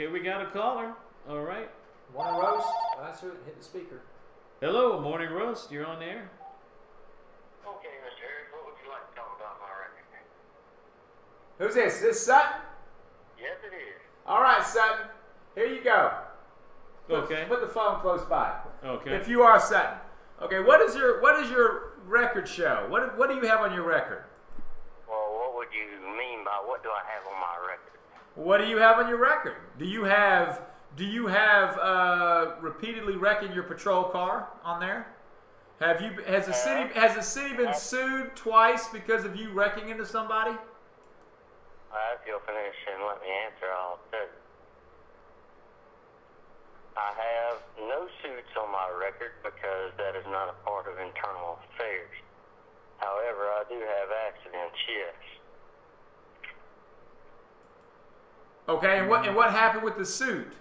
Okay, we got a caller. All right. Morning roast. Answer it. Hit the speaker. Hello, Morning Roast. You're on air. Okay, Mr. Harris, what would you like to talk about my record? Who's this? Is this Sutton? Yes, it is. All right, Sutton. Here you go. Okay. Put the phone close by. Okay. If you are Sutton. Okay. What is your record show? What do you have on your record? Well, what would you mean by what do I have on my record? What do you have on your record? Do you have repeatedly wrecking your patrol car on there? Has the city been sued twice because of you wrecking into somebody? If you'll finish and let me answer, I'll tell you. I have no suits on my record because that is not a part of internal affairs. However, I do have accidents, yes. Okay, and what happened with the suit?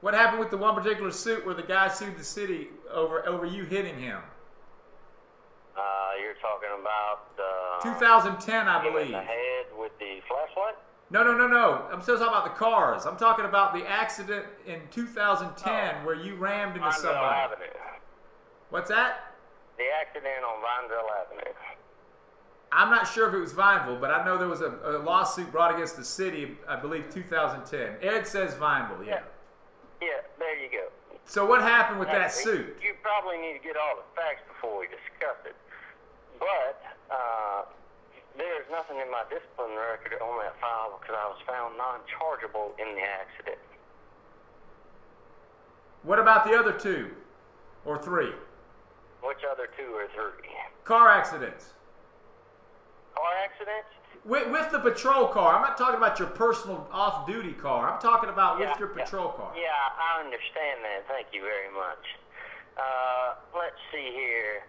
What happened with the one particular suit where the guy sued the city over you hitting him? You're talking about 2010, I believe. in the head with the flashlight? No. I'm still talking about the cars. I'm talking about the accident in 2010 where you rammed into somebody. Avenue. What's that? The accident on Vineville Avenue. I'm not sure if it was Vineville, but I know there was a lawsuit brought against the city, I believe 2010. Ed says Vineville, yeah. Yeah, there you go. So what happened with that suit? You probably need to get all the facts before we discuss it. But there's nothing in my discipline record on that file because I was found non-chargeable in the accident. What about the other two or three? Which other two or three? Car accidents. Car accidents? With the patrol car. I'm not talking about your personal off-duty car. I'm talking about with your patrol car. Yeah, I understand that. Thank you very much. Let's see here.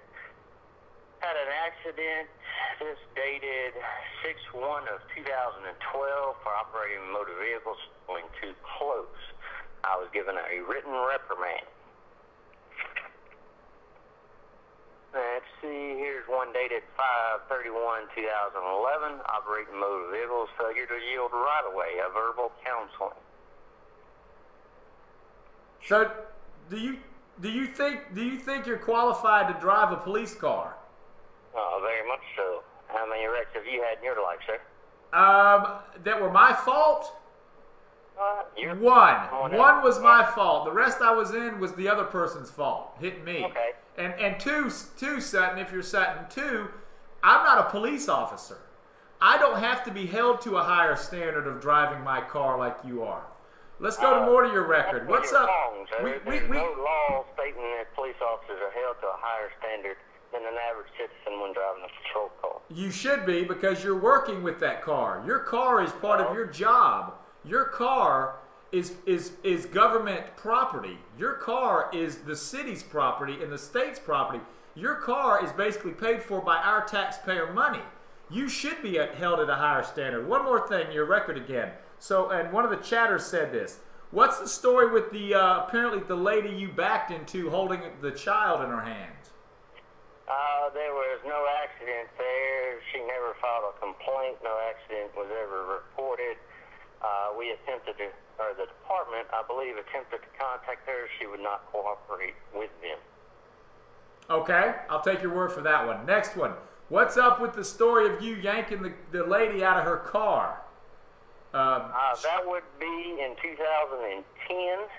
Had an accident. This dated 6/1 of 2012 for operating motor vehicles going too close. I was given a written reprimand. Let's see, here's one dated 5/31/2011, operating motor vehicles, failure to yield right-of-way, a verbal counseling. So, do you think you're qualified to drive a police car? Very much so. How many wrecks have you had in your life, sir? That were my fault? One was my fault. The rest I was in was the other person's fault, hitting me. Okay. And two, Sutton, if you're Sutton, two, I'm not a police officer. I don't have to be held to a higher standard of driving my car like you are. Let's go to more to your record. What's up? Wrong, sir. There's no law stating that police officers are held to a higher standard than an average citizen when driving a patrol car. You should be because you're working with that car. Your car is part of your job. Your car is government property. Your car is the city's property and the state's property. Your car is basically paid for by our taxpayer money. You should be held at a higher standard. One more thing, your record again. So, and one of the chatters said this. What's the story with the apparently the lady you backed into holding the child in her hands? There was no accident there. She never filed a complaint. No accident was ever reported. We attempted to, or the department, I believe, attempted to contact her. She would not cooperate with them. Okay, I'll take your word for that one. Next one. What's up with the story of you yanking the lady out of her car? That would be in 2010.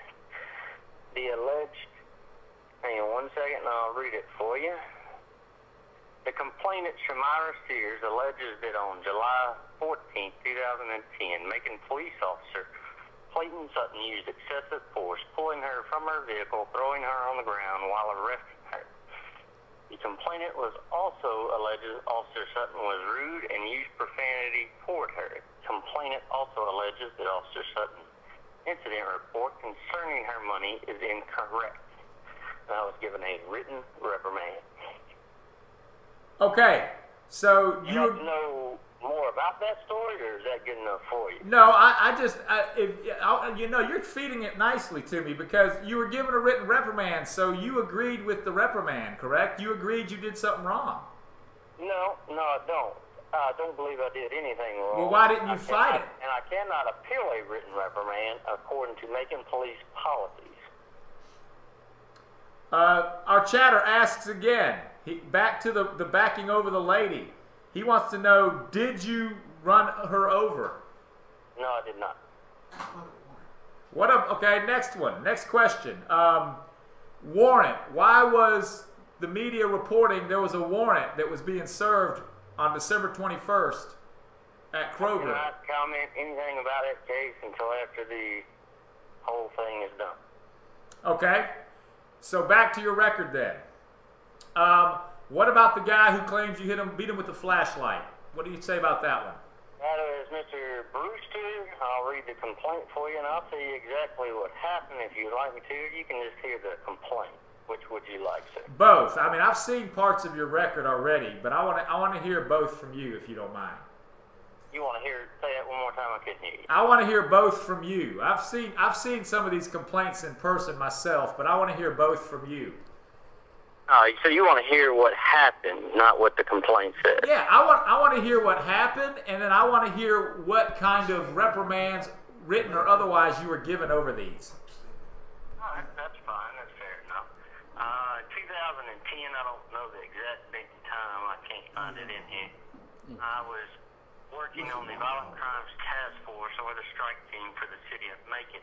The alleged, hang on one second and I'll read it for you. The complainant, Shamira Sears, alleges that on July 14, 2010, Macon police officer Clayton Sutton used excessive force, pulling her from her vehicle, throwing her on the ground while arresting her. The complainant was also alleges Officer Sutton was rude and used profanity toward her. Complainant also alleges that Officer Sutton's incident report concerning her money is incorrect. And I was given a written reprimand. Okay, so you want to know more about that story, or is that good enough for you? No, you're feeding it nicely to me because you were given a written reprimand, so you agreed with the reprimand, correct? You agreed you did something wrong. No, I don't. I don't believe I did anything wrong. Well, why didn't you fight it? And I cannot appeal a written reprimand according to Macon police policies. Our chatter asks again. Back to the backing over the lady. He wants to know, did you run her over? No, I did not. Okay, next one. Next question. Warrant. Why was the media reporting there was a warrant that was being served on December 21st at Kroger? I cannot comment anything about that case until after the whole thing is done. Okay. So back to your record then. What about the guy who claims you beat him with a flashlight? What do you say about that one? That is Mr. Brewster. I'll read the complaint for you, and I'll tell you exactly what happened if you'd like me to. You can just hear the complaint. Which would you like, sir? Both. I mean, I've seen parts of your record already, but I want to hear both from you, if you don't mind. You want to say that one more time? I couldn't hear you. I want to hear both from you. I've seen some of these complaints in person myself, but I want to hear both from you. So you want to hear what happened, not what the complaint said? Yeah, I want to hear what happened, and then I want to hear what kind of reprimands, written or otherwise, you were given over these. That's fine. That's fair enough. 2010, I don't know the exact date and time. I can't find it in here. I was working on the Violent Crimes Task Force, or the strike team for the city of Macon.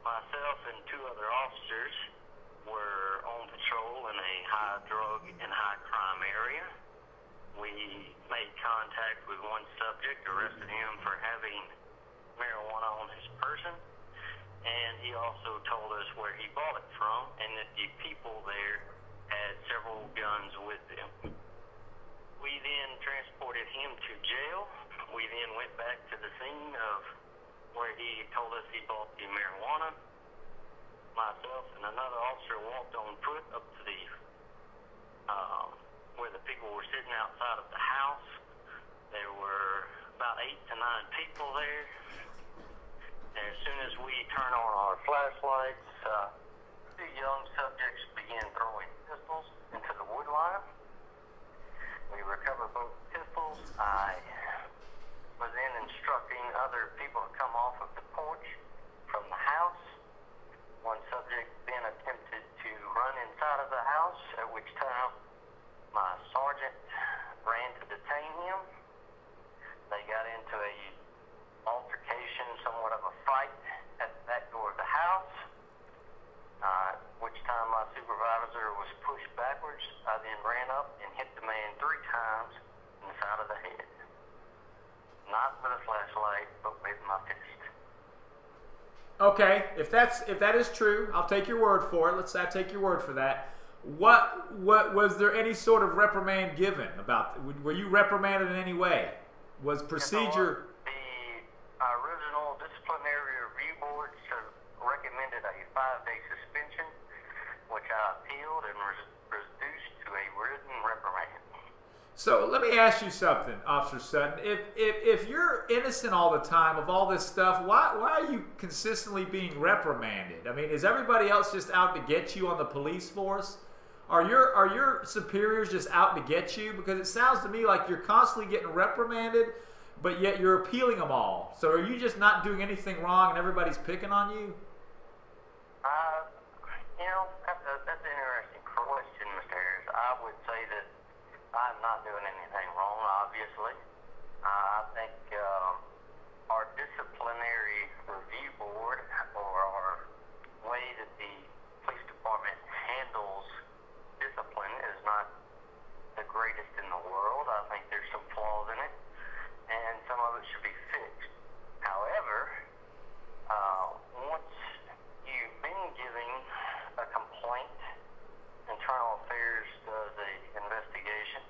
Myself and two other officers were on patrol in a high drug and high crime area. We made contact with one subject, arrested him for having marijuana on his person, and he also told us where he bought it from and that the people there had several guns with them. We then transported him to jail. We then went back to the scene of where he told us he bought the marijuana. Myself and another officer walked on foot up to the where the people were sitting outside of the house. There were about 8 to 9 people there. And as soon as we turn on our flashlights, two young subjects began throwing pistols into the wood line. We recovered both pistols. I was then instructing other people to come off of the porch from the house. One subject then attempted to run inside of the house, at which time my sergeant ran to detain him. They got into a altercation, somewhat of a fight, at the back door of the house, which time my supervisor was pushed backwards. I then ran up and hit the man 3 times in the side of the head. Not with a flashlight, but with my fist. Okay, if that is true, I'll take your word for it. Let's say I take your word for that. What was there any sort of reprimand given about? Were you reprimanded in any way? Was procedure? The original disciplinary review board recommended a 5-day suspension, which I appealed and was reduced to a written reprimand. So let me ask you something, Officer Sutton. If you're innocent all the time of all this stuff, why are you consistently being reprimanded? I mean, is everybody else just out to get you on the police force? Are your superiors just out to get you? Because it sounds to me like you're constantly getting reprimanded, but yet you're appealing them all. So are you just not doing anything wrong and everybody's picking on you? That's an interesting question, Mr. Harris. I would say that I'm not doing anything wrong, obviously. I think our disciplinary review board, or our way that the police department handles discipline, is not the greatest in the world. I think there's some flaws in it, and some of it should be fixed. However, once you've been giving a complaint, Internal Affairs does an investigation,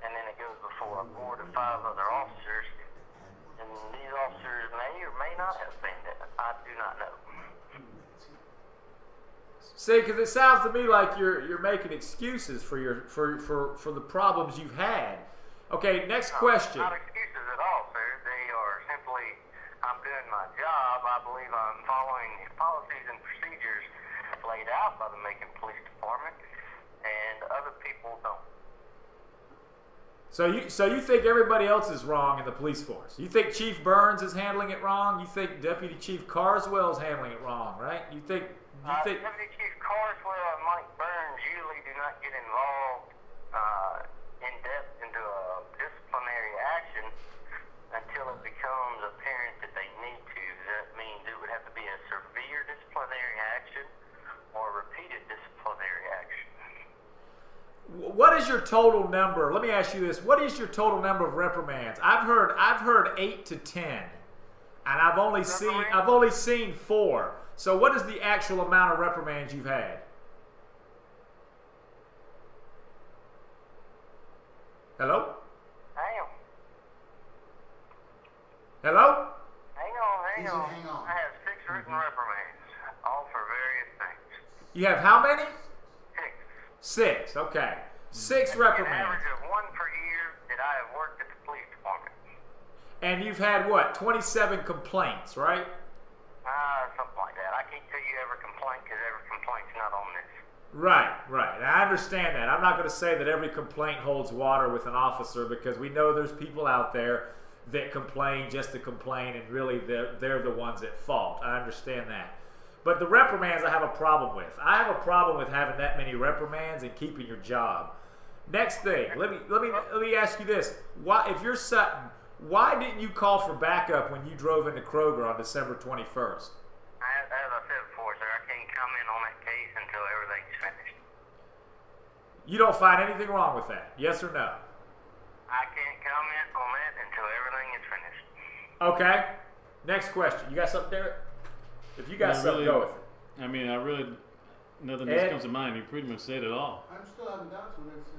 and then it goes before a board of 5 other officers, and these officers may or may not have seen it. I do not know. See, because it sounds to me like you're making excuses for the problems you've had. Okay, next question. Not excuses at all, sir. They are simply, I'm doing my job. I believe I'm following policies and procedures laid out by the Macon Police Department, and other people don't. So you think everybody else is wrong in the police force? You think Chief Burns is handling it wrong? You think Deputy Chief Carswell is handling it wrong, right? You think Deputy Chief Carswell and Mike Burns usually do not get involved in depth into a disciplinary action until it becomes apparent that they need to. That means it would have to be a severe disciplinary action or repeated disciplinary action. What is your total number? Let me ask you this: what is your total number of reprimands? I've heard 8 to 10, and I've only seen 4. So what is the actual amount of reprimands you've had? Hello? Hang on. Hello? Hang on. I have 6 written reprimands, all for various things. You have how many? 6. 6. Okay. 6 reprimands. An average of 1 per year that I have worked at the police department. And you've had what? 27 complaints, right? Something like that. I can't tell you every complaint because every complaint's not on this. Right. I understand that. I'm not going to say that every complaint holds water with an officer because we know there's people out there that complain just to complain, and really they're the ones at fault. I understand that. But the reprimands I have a problem with. I have a problem with having that many reprimands and keeping your job. Next thing, let me ask you this: why, if you're Sutton, why didn't you call for backup when you drove into Kroger on December 21st? As I said before, sir, I can't comment on that case until everything's finished. You don't find anything wrong with that? Yes or no? I can't comment on that until everything is finished. Okay. Next question. You got something, Derek? If you got something, go with it. I mean, nothing else comes to mind. You pretty much said it all. I'm still having doubts when it's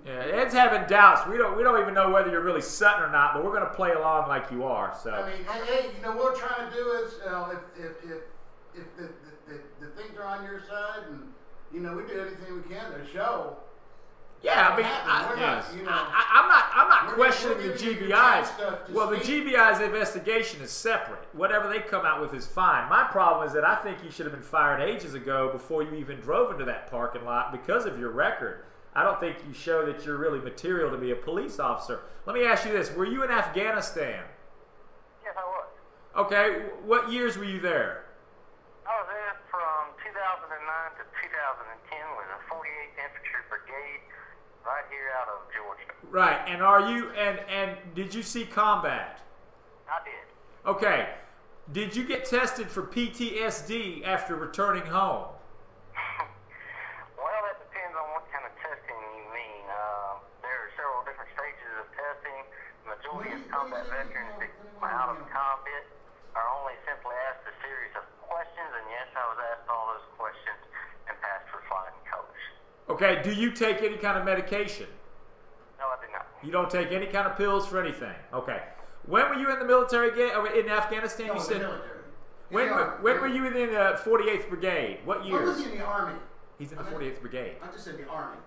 Yeah, Ed's having doubts. We don't even know whether you're really Sutton or not, but we're going to play along like you are. So I mean, hey, what we're trying to do is, if the things are on your side, and we do anything we can to show. Yeah, I mean, I'm not questioning the GBI's. Well, the GBI's investigation is separate. Whatever they come out with is fine. My problem is that I think you should have been fired ages ago before you even drove into that parking lot because of your record. I don't think you show that you're really material to be a police officer. Let me ask you this. Were you in Afghanistan? Yes, I was. Okay. What years were you there? I was there from 2009 to 2010 with the 48th Infantry Brigade right here out of Georgia. Right. And are you and did you see combat? I did. Okay. Did you get tested for PTSD after returning home? Well, that depends on what kind of testing you mean. There are several different stages of testing. The majority of combat veterans that come out of combat are only simply asked a series of questions, and yes, I was asked all those questions and passed with flying colors. Okay, do you take any kind of medication? No, I did not. You don't take any kind of pills for anything? Okay. When were you in the military again? In Afghanistan, you said? When were you in the 48th Brigade? What year? I was in the Army. He's in the 48th Brigade. I just said the Army.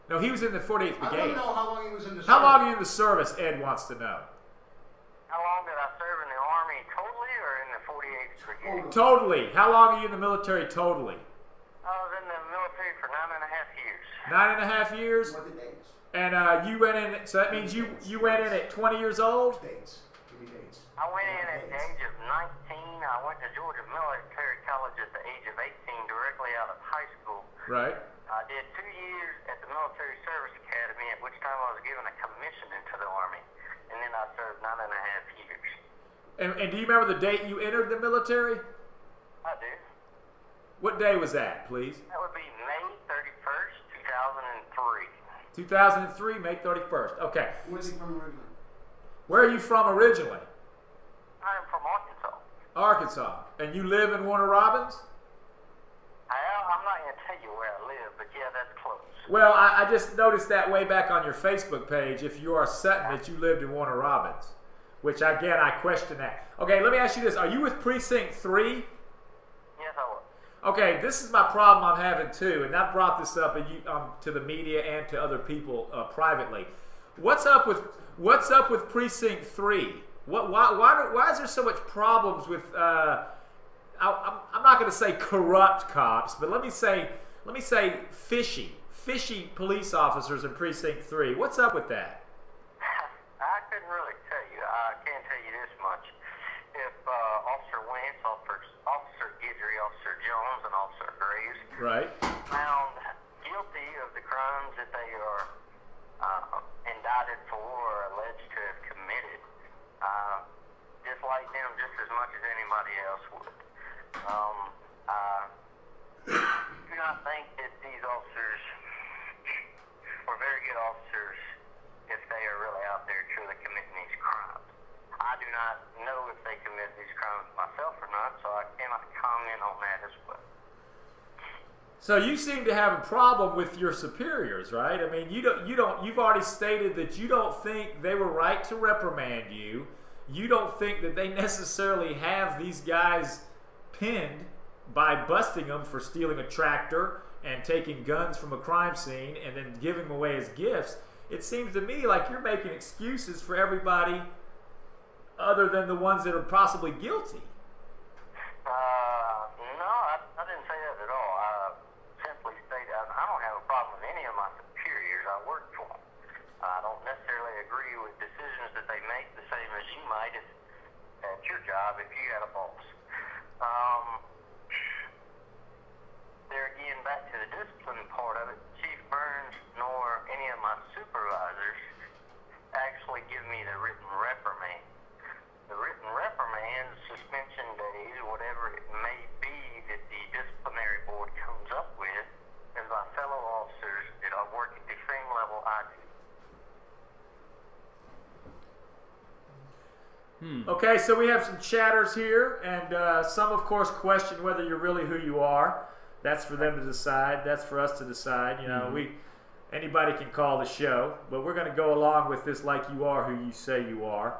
No, he was in the 48th Brigade. I don't know how long he was in the service. How long are you in the service, Ed wants to know. How long did I serve in the Army totally or in the 48th Brigade? Totally. How long are you in the military totally? I was in the military for 9.5 years. 9.5 years? What the dates? And you went in, so that means you went in at 20 years old? Dates. Give me dates. I went in at the age of 19. I went to Georgia Military College at the age of 18, directly out of high school. Right. I did 2 years at the Military Service Academy, at which time I was given a commission into the Army, and then I served 9.5 years. And do you remember the date you entered the military? I do. What day was that, please? That would be May 31st, 2003. 2003, May 31st. Okay. Where's he from originally? Where are you from originally? I am from Arkansas. Arkansas. And you live in Warner Robins? I'm not going to tell you where I live, but yeah, that's close. Well, I just noticed that way back on your Facebook page, if you are Sutton, that you lived in Warner Robins, which, again, I question that. Okay, let me ask you this. Are you with Precinct 3? Yes, I was. Okay, this is my problem I'm having, too, and I've brought this up to the media and to other people privately. What's up with Precinct 3? Why is there so much problems with... I'm not going to say corrupt cops, but let me say fishy police officers in Precinct 3. What's up with that? Right. found guilty of the crimes that they are indicted for or alleged to have committed, dislike them just as much as anybody else would. I do not think that these officers were very good officers if they are really out there truly committing these crimes. I do not know if they committed these crimes myself or not, so I cannot comment on that as well. So you seem to have a problem with your superiors, right? I mean, you've already stated that you don't think they were right to reprimand you. You don't think that they necessarily have these guys pinned by busting them for stealing a tractor and taking guns from a crime scene and then giving them away as gifts. It seems to me like you're making excuses for everybody other than the ones that are possibly guilty. No, I didn't say that at all. I simply stated I don't have a problem with any of my superiors. I work for them. I don't necessarily agree with decisions that they make the same as you might at your job if you had a boss. There again, back to the discipline part of it, Chief Burns nor any of my supervisors actually give me the written reprimand. The written reprimand, suspension days, whatever it may be that the disciplinary board comes up with, is my fellow officers that I work at the same level I do. Okay, so we have some chatters here, and some, of course, question whether you're really who you are. That's for them to decide. That's for us to decide. You know, anybody can call the show, but we're going to go along with this like you are who you say you are.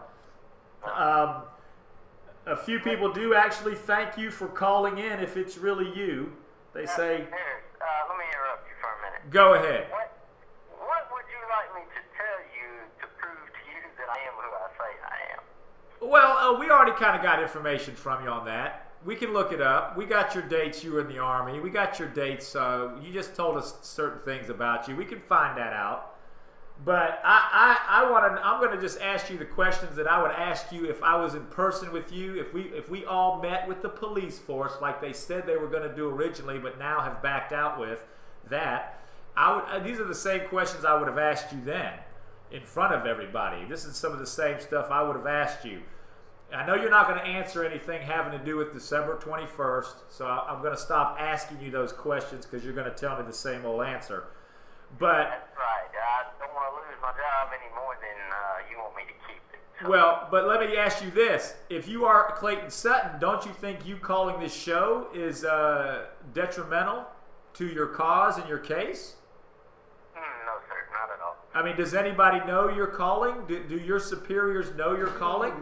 A few people do actually thank you for calling in if it's really you. They say... let me interrupt you for a minute. Go ahead. What would you like me to tell you to prove to you that I am who I say I am? Well, we already kind of got information from you on that. We can look it up. We got your dates. You were in the Army. We got your dates. You just told us certain things about you. We can find that out. But I'm going to just ask you the questions that I would ask you if I was in person with you. If we all met with the police force like they said they were going to do originally, but now have backed out with that. These are the same questions I would have asked you then, in front of everybody. This is some of the same stuff I would have asked you. I know you're not going to answer anything having to do with December 21st, so I'm going to stop asking you those questions because you're going to tell me the same old answer. But that's right. I don't want to lose my job any more than you want me to keep it. So. Well, but let me ask you this. If you are Clayton Sutton, don't you think you calling this show is detrimental to your cause and your case? No, sir. Not at all. I mean, does anybody know you're calling? Do your superiors know you're calling?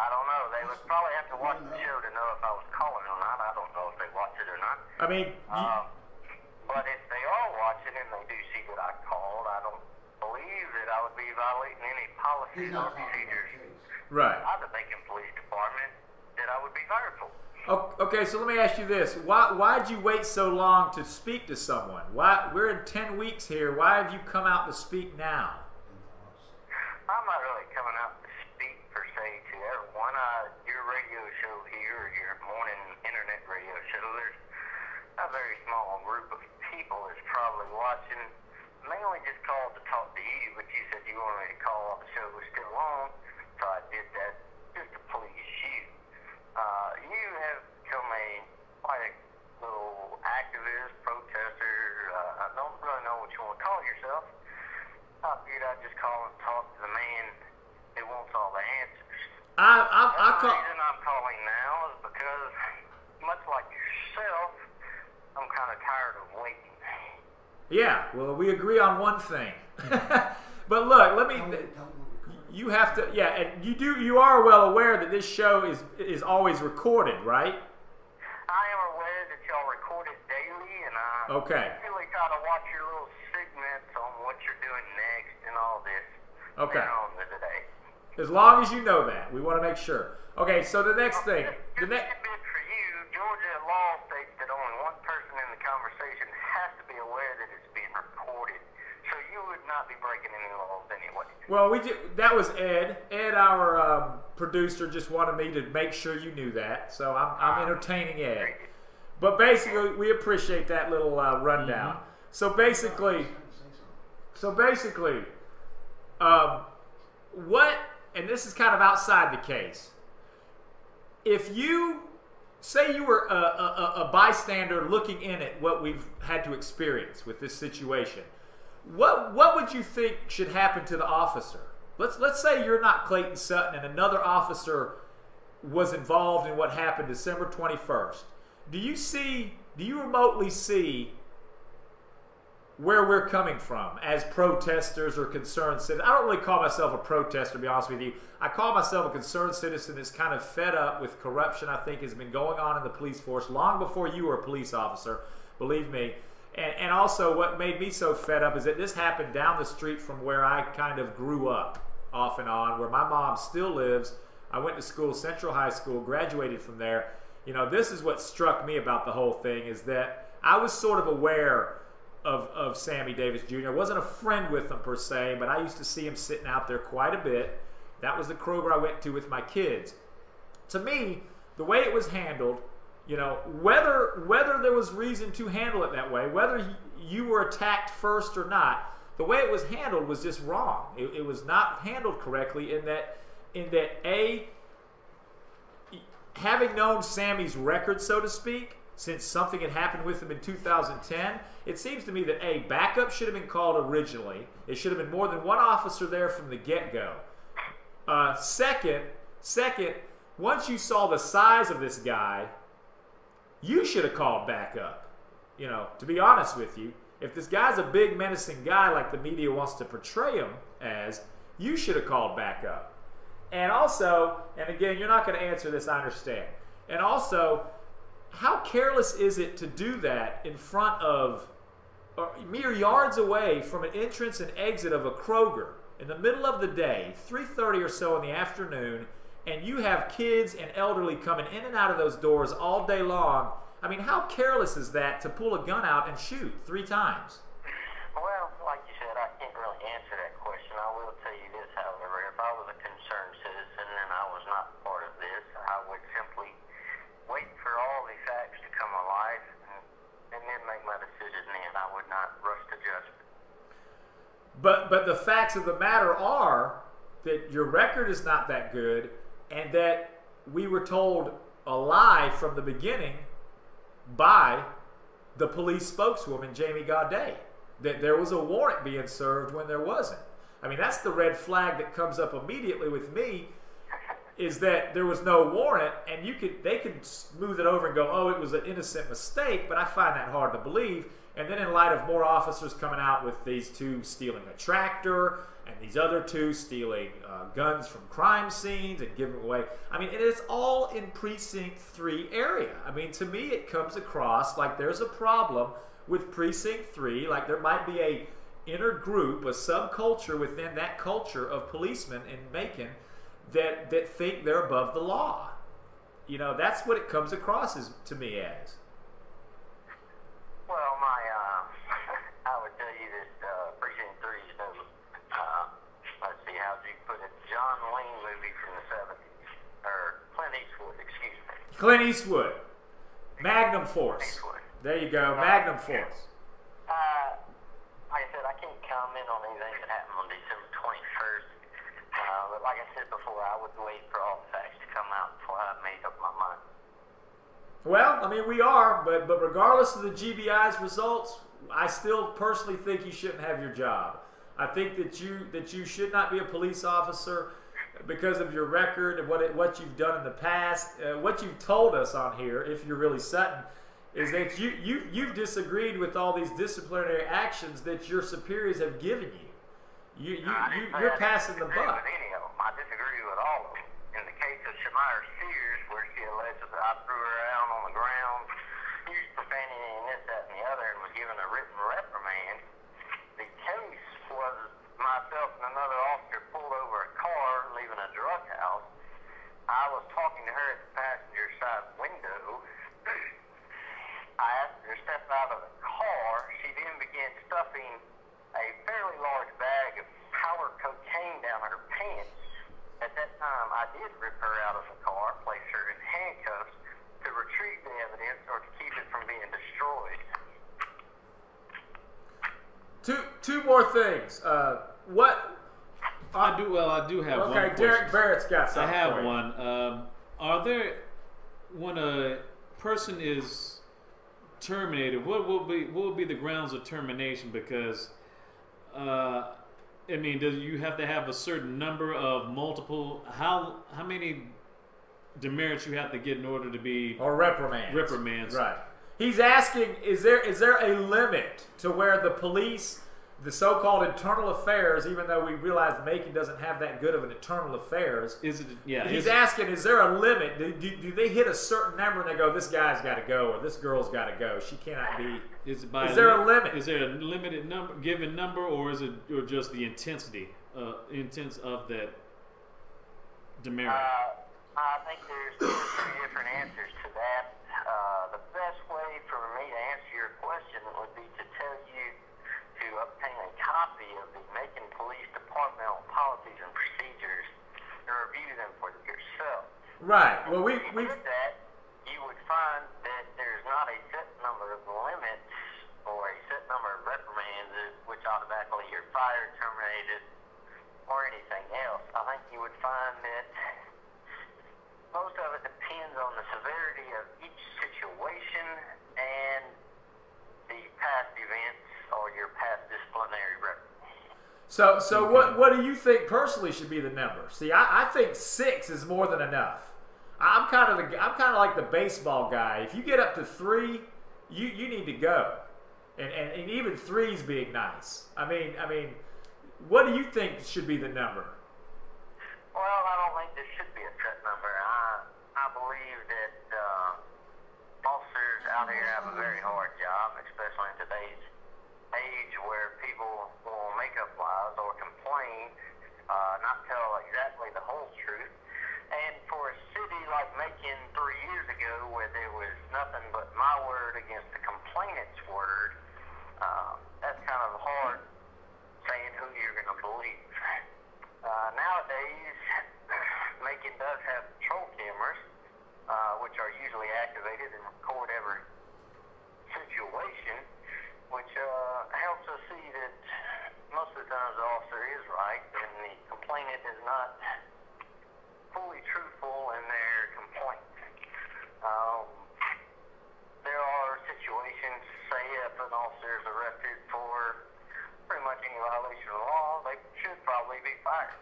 I don't know. They would probably have to watch the show to know if I was calling or not. I don't know if they watch it or not. I mean... but if they are watching and they do see that I called, I don't believe that I would be violating any policies or procedures by the Macon Police Department that I would be fired for. Okay, so let me ask you this. Why'd you wait so long to speak to someone? We're in 10 weeks here. Why have you come out to speak now? I'm not really coming out to speak per se to everyone. Your radio show here, or your morning internet radio show, there's a very small group of people that's probably watching. Mainly just called to talk to you, but you said you wanted me to call while the show was still on, so I did that just to please you. You have become quite a little activist, protester. I don't really know what you want to call yourself. I figured I'd just call and talk to the man who wants all the answers. The reason I'm calling now is because, much like yourself, I'm kind of tired of waiting. Yeah, well, we agree on one thing. But look, you have to, and you are well aware that this show is always recorded, right? I am aware that y'all record it daily, and I really try to watch your little segments on what you're doing next and all this. Okay. On the day. As long as you know that, we want to make sure. Okay, so the next thing. Just a bit for you, Georgia law states that only one person in the conversation has to be aware that it's being recorded. So you would not be breaking any laws anyway. Well, that was Ed. Ed, our producer, just wanted me to make sure you knew that. So I'm entertaining Ed. But basically, we appreciate that little rundown. Mm-hmm. So basically, what, and this is kind of outside the case, if you, say you were a bystander looking in at what we've had to experience with this situation, what would you think should happen to the officer? Let's say you're not Clayton Sutton and another officer was involved in what happened December 21st. Do you remotely see where we're coming from as protesters or concerned citizens? I don't really call myself a protester, to be honest with you. I call myself a concerned citizen that's kind of fed up with corruption I think has been going on in the police force long before you were a police officer, believe me. And also what made me so fed up is that this happened down the street from where I kind of grew up off and on, where my mom still lives. I went to school, Central High School, graduated from there. You know, this is what struck me about the whole thing, is that I was sort of aware of Sammie Davis Jr. I wasn't a friend with him per se, but I used to see him sitting out there quite a bit. That was the Kroger I went to with my kids. To me, the way it was handled, you know, whether there was reason to handle it that way, whether you were attacked first or not, the way it was handled was just wrong. It was not handled correctly in that A, having known Sammie's record, so to speak, since something had happened with him in 2010, it seems to me that A, backup should have been called originally. It should have been more than one officer there from the get-go. Second, once you saw the size of this guy, you should have called backup. You know, to be honest with you, if this guy's a big menacing guy like the media wants to portray him as, you should have called backup. And also, and again, you're not going to answer this, I understand. And also, how careless is it to do that in front of, or mere yards away from an entrance and exit of a Kroger in the middle of the day, 3:30 or so in the afternoon, and you have kids and elderly coming in and out of those doors all day long? I mean, how careless is that to pull a gun out and shoot 3 times? Well, like you said, I can't really answer that question. I will tell you this, however, if I was a concerned citizen and I was not part of this, I would simply wait for all the facts to come alive and then make my decision then. I would not rush to judgment. But the facts of the matter are that your record is not that good, and that we were told a lie from the beginning by the police spokeswoman, Jamie Gaudet, that there was a warrant being served when there wasn't. I mean, that's the red flag that comes up immediately with me, is that there was no warrant, and they could smooth it over and go, oh, it was an innocent mistake, but I find that hard to believe. And then in light of more officers coming out with these 2 stealing a tractor and these other 2 stealing guns from crime scenes and giving away, I mean, it is all in Precinct 3 area. I mean, to me, it comes across like there's a problem with Precinct 3, like there might be a inner group, a subculture within that culture of policemen in Macon that think they're above the law. You know, that's what it comes across as, to me as. Well, I would tell you that Precinct 3 is no, let's see, how would you put it, John Wayne movie from the 70s, or Clint Eastwood, excuse me. Clint Eastwood. Magnum Force. Eastwood. There you go, Magnum Force. Like I said, I can't comment on anything that happened on December 21st. But like I said before, I would wait for all the facts to come out before I made up my mind. Well, I mean, we are, but regardless of the GBI's results, I still personally think you shouldn't have your job. I think that you should not be a police officer because of your record and what you've done in the past. What you've told us on here, if you're really Sutton, is that you've disagreed with all these disciplinary actions that your superiors have given you. You're passing the buck. I disagree with all of them. In the case of Shamira Sears, where she alleges that I threw her out on the ground, used profanity and this, that, and the other, and was given a written reprimand, the case was myself and another officer pulled over a car leaving a drug house. I was talking to her at the passenger side window. I asked her to step out of the car. She then began stuffing a fairly large bag of powder cocaine down her pants. At that time, I did rip her out of the car, place her in handcuffs to retrieve two more things. What? I do have one. Okay, Derek Barrett's got something. I have for you. one. Are there, when a person is terminated, what will be the grounds of termination? Because I mean, do you have to have a certain number of multiple? How many demerits you have to get in order to be or reprimands? Reprimands, right? He's asking: is there a limit to where the police, the so-called internal affairs, even though we realize Macon doesn't have that good of an internal affairs, is it? Yeah. He's asking: is there a limit? Do they hit a certain number and they go, "This guy's got to go," or "This girl's got to go"? She cannot be. Is there a limit? Is there a limited given number, or is it just the intensity of that demerit? I think there's two or three different answers to that. The best way for me to answer your question would be to tell you to obtain a copy of the Macon Police Departmental policies and procedures and review them for yourself. Right. Well, we did that. You would find that there's not a set number of limits or a set number of reprimands, which automatically you're fired, terminated, or anything else. I think you would find that most of it depends on the severity of each situation and the past events or your past disciplinary record. So what do you think personally should be the number? See, I think 6 is more than enough. I'm kind of like the baseball guy. If you get up to 3, you need to go, and even 3's being nice. I mean, what do you think should be the number? Well, I don't think there should be a set number. I believe that officers out here have a very hard job, especially in today's age where people will make up lies or complain, not tell exactly the whole truth. And for a city like Macon 3 years ago where there was nothing but my word against the complainant's word, that's kind of hard saying who you're going to believe. Nowadays, Macon does have patrol cameras, which are usually activated and record every situation, which helps us see that most of the times the officer is right and the complainant is not fully truthful in their complaint. There are situations, say if an officer is arrested for pretty much any violation of the law, they should probably be fired.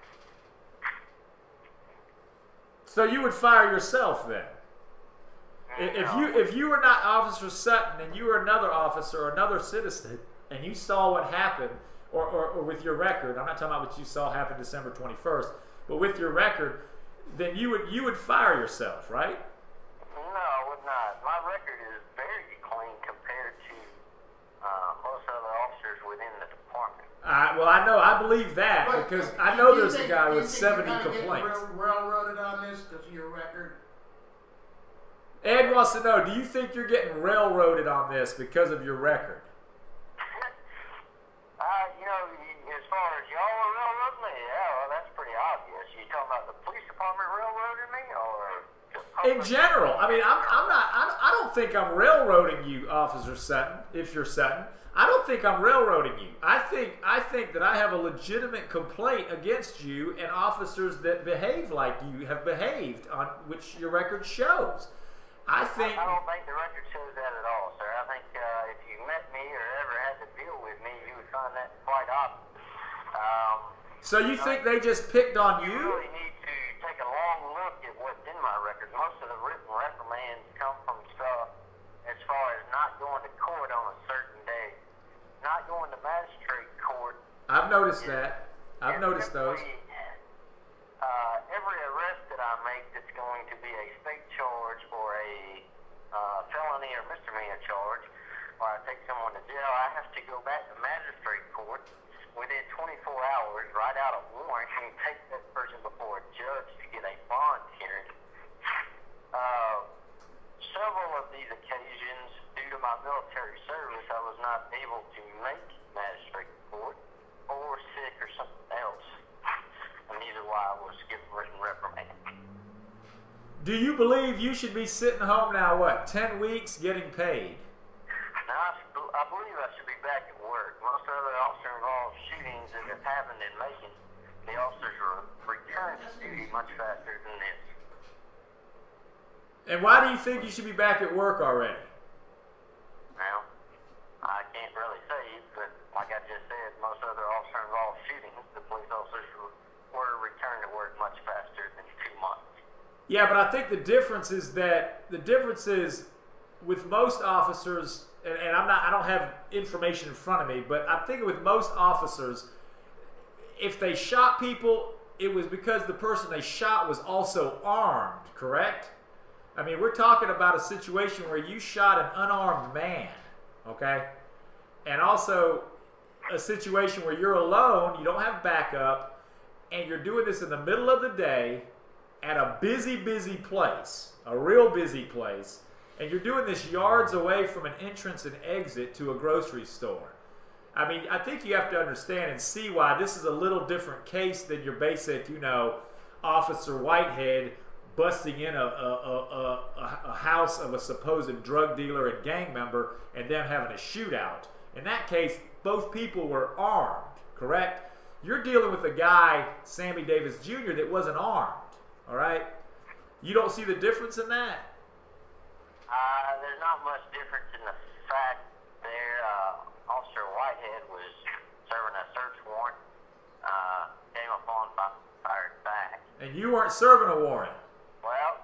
So you would fire yourself then? If you were not Officer Sutton and you were another officer or another citizen and you saw what happened, or with your record, I'm not talking about what you saw happen December 21st, but with your record, then you would fire yourself, right? No, I would not. My record is very clean compared to most other officers within the department. Well, I believe that because I know there's a guy with 70 complaints. Railroaded on this because of your record? Ed wants to know, do you think you're getting railroaded on this because of your record? As far as y'all are railroading me, yeah, well, that's pretty obvious. You talking about the police department railroading me, or just in general? I mean, I don't think I'm railroading you, Officer Sutton. If you're Sutton, I don't think I'm railroading you. I think that I have a legitimate complaint against you and officers that behave like you have behaved, on which your record shows. I don't think the record shows that at all, sir. I think if you met me or ever had to deal with me, you would find that quite obvious. So you think they just picked on you? You really need to take a long look at what's in my record. Most of the written reprimands come from stuff as far as not going to court on a certain day, not going to magistrate court. I've noticed that. I've noticed those. Every arrest that I make that's going to be a state charge or a felony or misdemeanor charge, or I take someone to jail, I have to go back to magistrate court within 24 hours, write out a warrant, and take that person before a judge to get a bond hearing. Several of these occasions, due to my military service, I was not able to make magistrate court or sick or something else. And these are why I was given written reprimand. Do you believe you should be sitting home now, 10 weeks getting paid? Now, I believe I should be back at work. Most other officer involved that's happened in Macon, the officers were returned to duty much faster than this. And why do you think you should be back at work already? Now, I can't really say, but like I just said, most other officer-involved shootings, the police officers were returned to work much faster than 2 months. Yeah, but I think the difference is with most officers, and I don't have information in front of me, but I'm thinking with most officers, if they shot people, it was because the person they shot was also armed, correct? I mean, we're talking about a situation where you shot an unarmed man, okay? And also a situation where you're alone, you don't have backup, and you're doing this in the middle of the day at a busy, busy place, a real busy place, and you're doing this yards away from an entrance and exit to a grocery store. I mean, I think you have to understand and see why this is a little different case than your basic, Officer Whitehead busting in a house of a supposed drug dealer and gang member and them having a shootout. In that case, both people were armed, correct? You're dealing with a guy, Sammie Davis Jr., that wasn't armed, all right? You don't see the difference in that? There's not much difference in the fact there. Officer Whitehead was serving a search warrant, came upon, fired back. And you weren't serving a warrant. Well,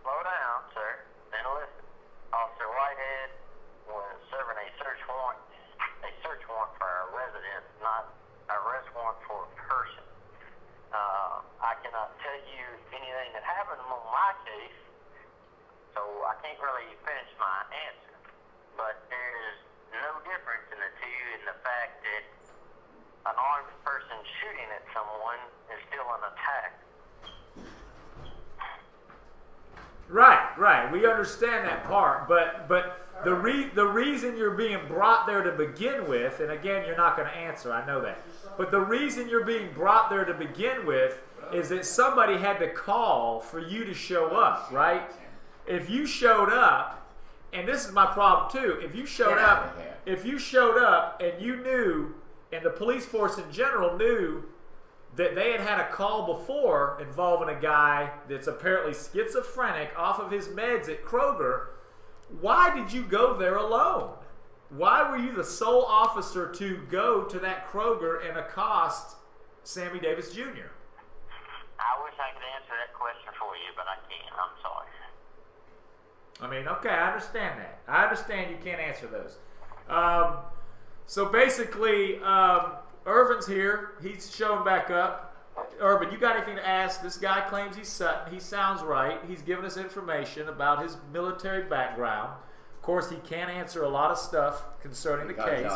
slow down, sir. Then listen. Officer Whitehead was serving a search warrant for a resident, not an arrest warrant for a person. I cannot tell you anything that happened on my case, so I can't really finish my answer. But there's no difference in the two in the fact that an armed person shooting at someone is still an attack. Right. We understand that part, but the reason you're being brought there to begin with, and again, you're not going to answer, I know that, but the reason you're being brought there to begin with is that somebody had to call for you to show up, right? If you showed up, and this is my problem too, if you showed up and you knew, and the police force in general knew that they had a call before involving a guy that's apparently schizophrenic off of his meds at Kroger, why did you go there alone? Why were you the sole officer to go to that Kroger and accost Sammie Davis Jr.? I wish I could answer that question for you, but I can't. I'm sorry. I mean, okay, I understand that. I understand you can't answer those. So basically, Irvin's here. He's showing back up. Irvin, you got anything to ask? This guy claims he's Sutton. He sounds right. He's given us information about his military background. Of course, he can't answer a lot of stuff concerning the case.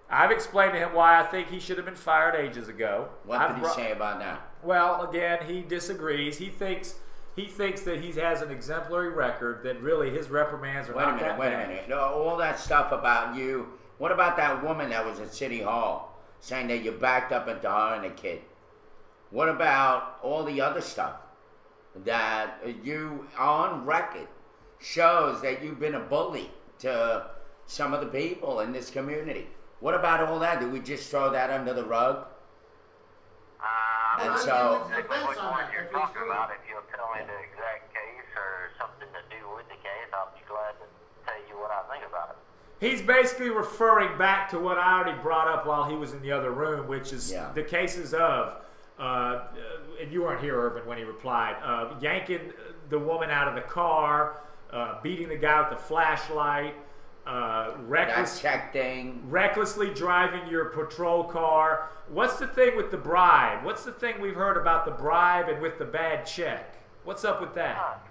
I've explained to him why I think he should have been fired ages ago. What did he say about that? Well, again, he disagrees. He thinks that he has an exemplary record, that really his reprimands are not that bad. Wait a minute. All that stuff about you. What about that woman that was at City Hall saying that you backed up into her and a kid? What about all the other stuff that you on record shows that you've been a bully to some of the people in this community? What about all that? Did we just throw that under the rug? And so, exactly which one you're talking about. If you'll tell me the exact case or something to do with the case, I'll be glad to tell you what I think about it. He's basically referring back to what I already brought up while he was in the other room, which is the cases of, and you weren't here, Irvin, when he replied, yanking the woman out of the car, beating the guy with the flashlight, recklessly driving your patrol car. What's the thing with the bribe? What's the thing we've heard about the bribe and with the bad check? What's up with that?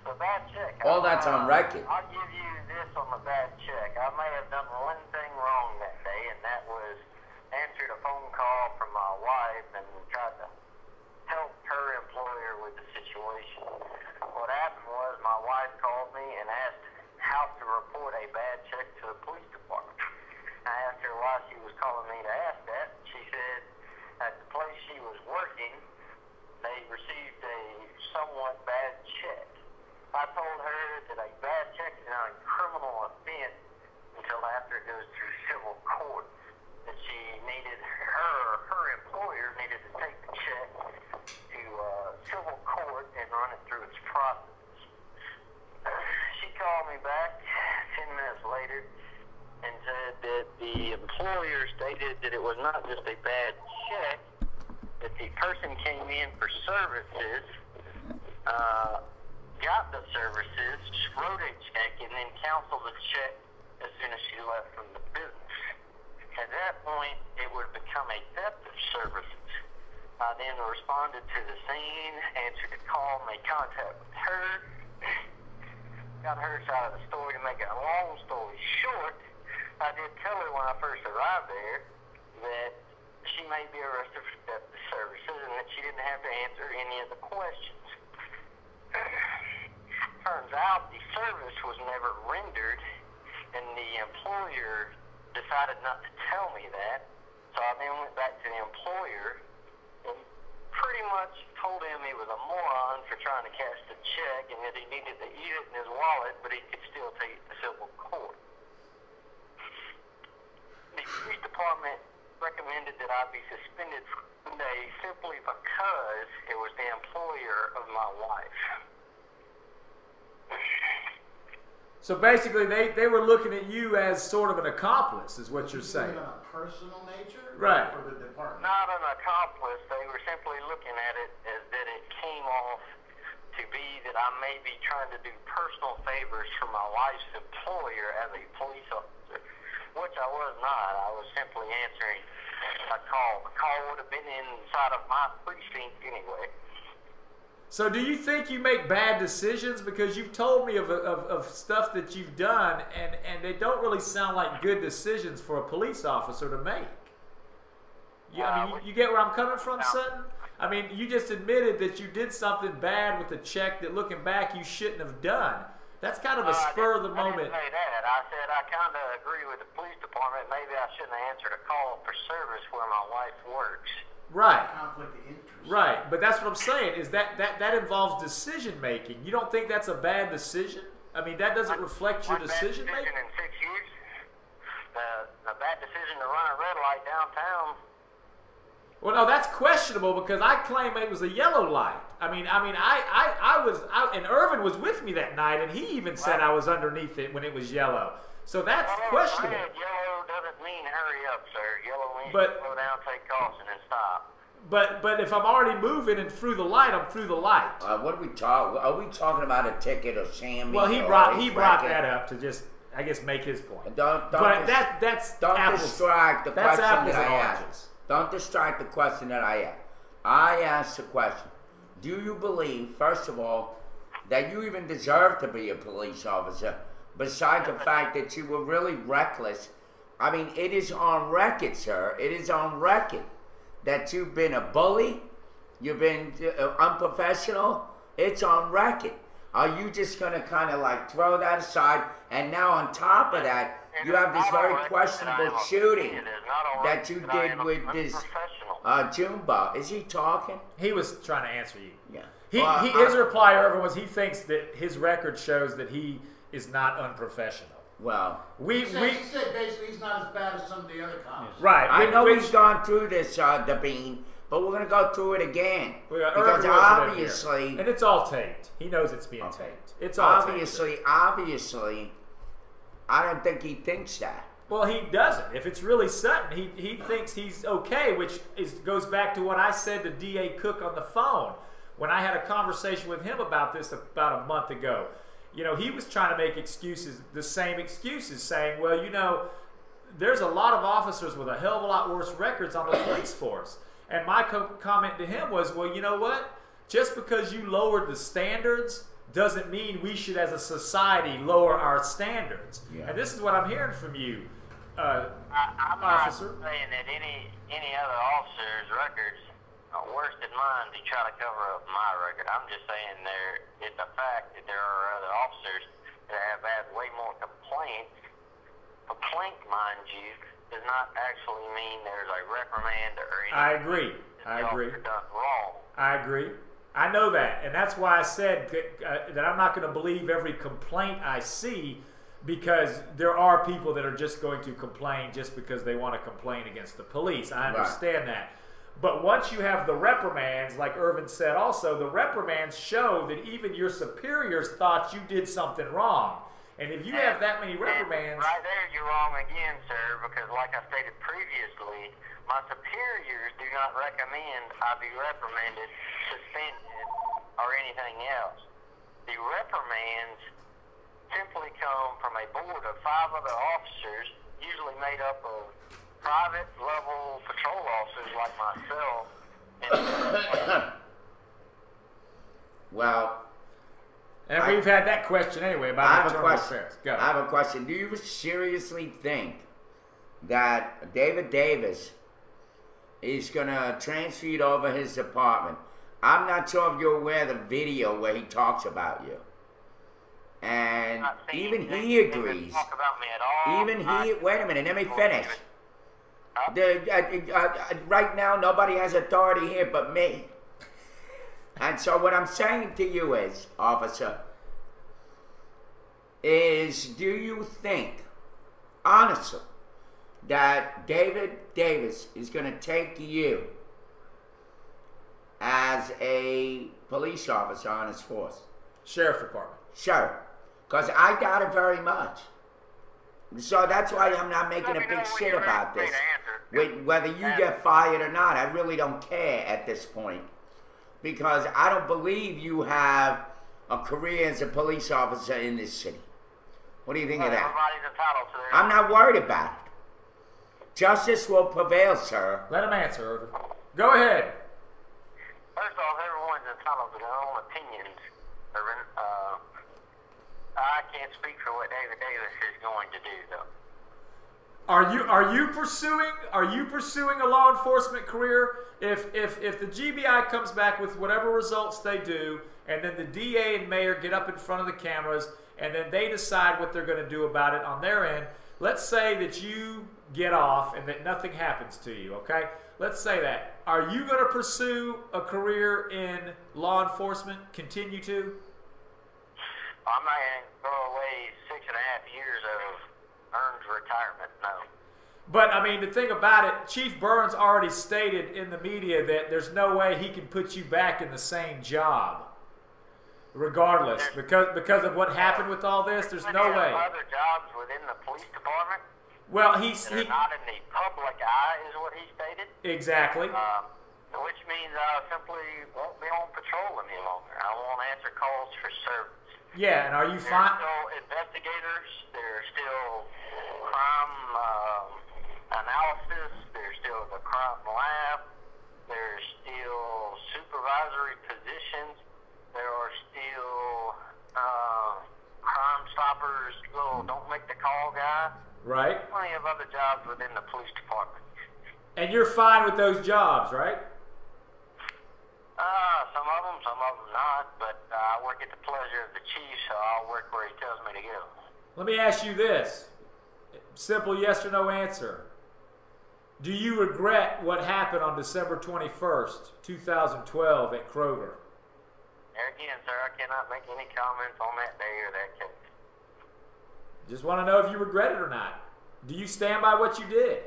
The bad check. All that's on record. I'll give you this on the bad check. I may have done one thing wrong that day, and that was answered a phone call from my wife and tried to help her employer with the situation. What happened was my wife called me and asked how to report a bad check to the police department. I asked her why she was calling me to ask that. She said at the place she was working, they received a somewhat bad check. I told her that a bad check is not a criminal offense until after it goes through civil court. That she needed her employer needed to take the check to civil court and run it through its process. She called me back 10 minutes later and said that the employer stated that it was not just a bad check, that the person came in for services, got the services, wrote a check, and then canceled the check as soon as she left from the business. At that point, it would become a theft of services. I then responded to the scene, answered the call, made contact with her, got her side of the story. To make a long story short, I did tell her when I first arrived there that she may be arrested for theft of services and that she didn't have to answer any of the questions. Turns out the service was never rendered, and the employer decided not to tell me that. So I then went back to the employer and pretty much told him he was a moron for trying to cash the check and that he needed to eat it in his wallet, but he could still take it to civil court. The police department recommended that I be suspended for 1 day simply because it was the employer of my wife. So basically, they were looking at you as sort of an accomplice, is what you're saying. On a personal nature? Right. For the department? Not an accomplice. They were simply looking at it as that it came off to be that I may be trying to do personal favors for my wife's employer as a police officer, which I was not. I was simply answering a call. The call would have been inside of my precinct anyway. So do you think you make bad decisions? Because you've told me of stuff that you've done, and they don't really sound like good decisions for a police officer to make. You get where I'm coming from, Sutton? I mean, you just admitted that you did something bad with a check that, looking back, you shouldn't have done. That's kind of a spur of the moment. I didn't say that. I said I kind of agree with the police department. Maybe I shouldn't have answered a call for service where my wife works. Right. Conflict of interest. Right, but that's what I'm saying, is that involves decision making. You don't think that's a bad decision? I mean, that doesn't reflect your decision making? In 6 years? A bad decision to run a red light downtown. Well, no, that's questionable because I claim it was a yellow light. I was out, and Irvin was with me that night, and he even said I was underneath it when it was yellow. So that's questionable. Yellow doesn't mean hurry up, sir. Yellow means slow down, take caution, and stop. But if I'm already moving and through the light, I'm through the light. What are we talking? Are we talking about a ticket or Sammie? Well, he brought that up to just, I guess, make his point. Don't distract the question that I asked. Don't distract the question that I asked. I asked the question: do you believe, first of all, that you even deserve to be a police officer? Besides the fact that you were really reckless. I mean, it is on record, sir. It is on record that you've been a bully, you've been unprofessional. It's on record. Are you just going to kind of like throw that aside? And now on top of that, you have this very questionable shooting that you did with this Jumbo. Is he talking? He was trying to answer you. Yeah. His reply, Irvin, was he thinks that his record shows that he is not unprofessional. Well, he said basically he's not as bad as some of the other cops. Right. I know he's gone through this, Devine, but we're going to go through it again. Because obviously... And it's all taped. He knows it's being taped. It's all obviously, I don't think he thinks that. Well, he doesn't. If it's really Sutton, he thinks he's okay, which goes back to what I said to D.A. Cook on the phone when I had a conversation with him about this about a month ago. You know, he was trying to make excuses, the same excuses, saying, well, you know, there's a lot of officers with a hell of a lot worse records on the police force. And my comment to him was, well, you know what? Just because you lowered the standards doesn't mean we should, as a society, lower our standards. Yeah. And this is what I'm hearing from you, I'm officer. not saying that any other officer's records are worse than mine to try to cover up my record. I'm just saying it's a fact that there are other officers that have had way more complaints. Complaint, mind you, does not actually mean there's a reprimand or anything. I agree. Done wrong. I agree. I know that, and that's why I said that I'm not going to believe every complaint I see, because there are people that are just going to complain just because they want to complain against the police. I understand that. But once you have the reprimands, like Irvin said also, the reprimands show that even your superiors thought you did something wrong. And if you have that many reprimands... Right there, you're wrong again, sir, because like I stated previously, my superiors do not recommend I be reprimanded, suspended, or anything else. The reprimands simply come from a board of 5 other officers, usually made up of private level patrol officers like myself. Well, and we've had that question anyway about internal affairs. Go. I have a question. Do you seriously think that David Davis is going to transfer over his department? I'm not sure if you're aware of the video where he talks about you. And even he agrees. Talk about me at all. Even he, wait a minute, let me finish. Right now, nobody has authority here but me. And so what I'm saying to you is, officer, is do you think, honestly, that David Davis is going to take you as a police officer on his force? Sheriff Department. Sure. Because I doubt it very much. So that's why I'm not making a big shit about this. Whether you get fired or not, I really don't care at this point. Because I don't believe you have a career as a police officer in this city. What do you think of that? Everybody's entitled to their... I'm not worried about it. Justice will prevail, sir. Let him answer, Irvin. Go ahead. First off, everyone's entitled to their own opinions. I can't speak for what David Davis is going to do, though. Are you pursuing a law enforcement career? If the GBI comes back with whatever results they do, and then the DA and mayor get up in front of the cameras, and then they decide what they're going to do about it on their end. Let's say that you get off and that nothing happens to you, okay? Let's say that. Are you going to pursue a career in law enforcement? Continue to? I'm not going to throw away 6.5 years of earned retirement, no. But, I mean, the thing about it, Chief Burns already stated in the media that there's no way he can put you back in the same job. Regardless. Because of what happened with all this, there's no way. Other jobs within the police department? Well, they're not in the public eye, is what he stated. Exactly. Which means I simply won't be on patrol any longer. I won't answer calls for service. Yeah, and are you fine? There's still investigators. There's still crime analysis. There's still the crime lab. There's still supervisory positions. There are still crime stoppers, little don't make the call guy. Right. Plenty of other jobs within the police department. And you're fine with those jobs, right? Some of them not, but I work at the pleasure of the chief, so I'll work where he tells me to go. Let me ask you this. Simple yes or no answer. Do you regret what happened on December 21st, 2012 at Kroger? There again, sir, I cannot make any comments on that day or that case. Just want to know if you regret it or not. Do you stand by what you did?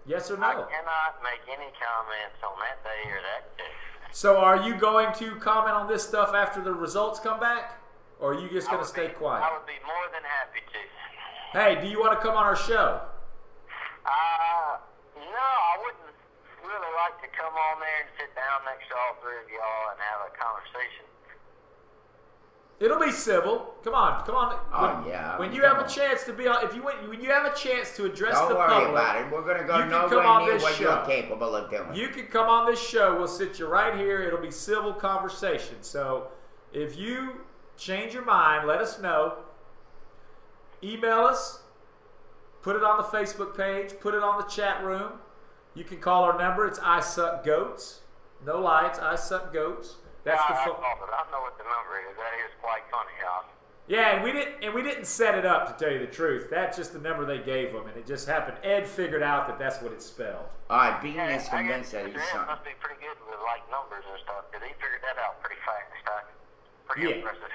Yes or no? I cannot make any comments on that day or that case. So are you going to comment on this stuff after the results come back? Or are you just going to stay quiet? I would be more than happy to. Hey, do you want to come on our show? No, I wouldn't really like to come on there and sit down next to all 3 of y'all and have a conversation. It'll be civil. Come on. Oh, yeah. When you have a chance to be on, when you have a chance to address the public, don't worry about it. We're going to go nowhere near what you're capable of doing. You can come on this show. We'll sit you right here. It'll be civil conversation. So if you change your mind, let us know. Email us. Put it on the Facebook page. Put it on the chat room. You can call our number. It's I Suck Goats. No lie, it's I Suck Goats. That's the phone. I know what the number is. That is quite funny, y'all. Yeah, and we didn't set it up, to tell you the truth. That's just the number they gave them, and it just happened. Ed figured out that that's what it spelled. All right, Bean is convinced that he's something. Must be pretty good with like numbers and stuff, because he figured that out pretty fast. Pretty impressive.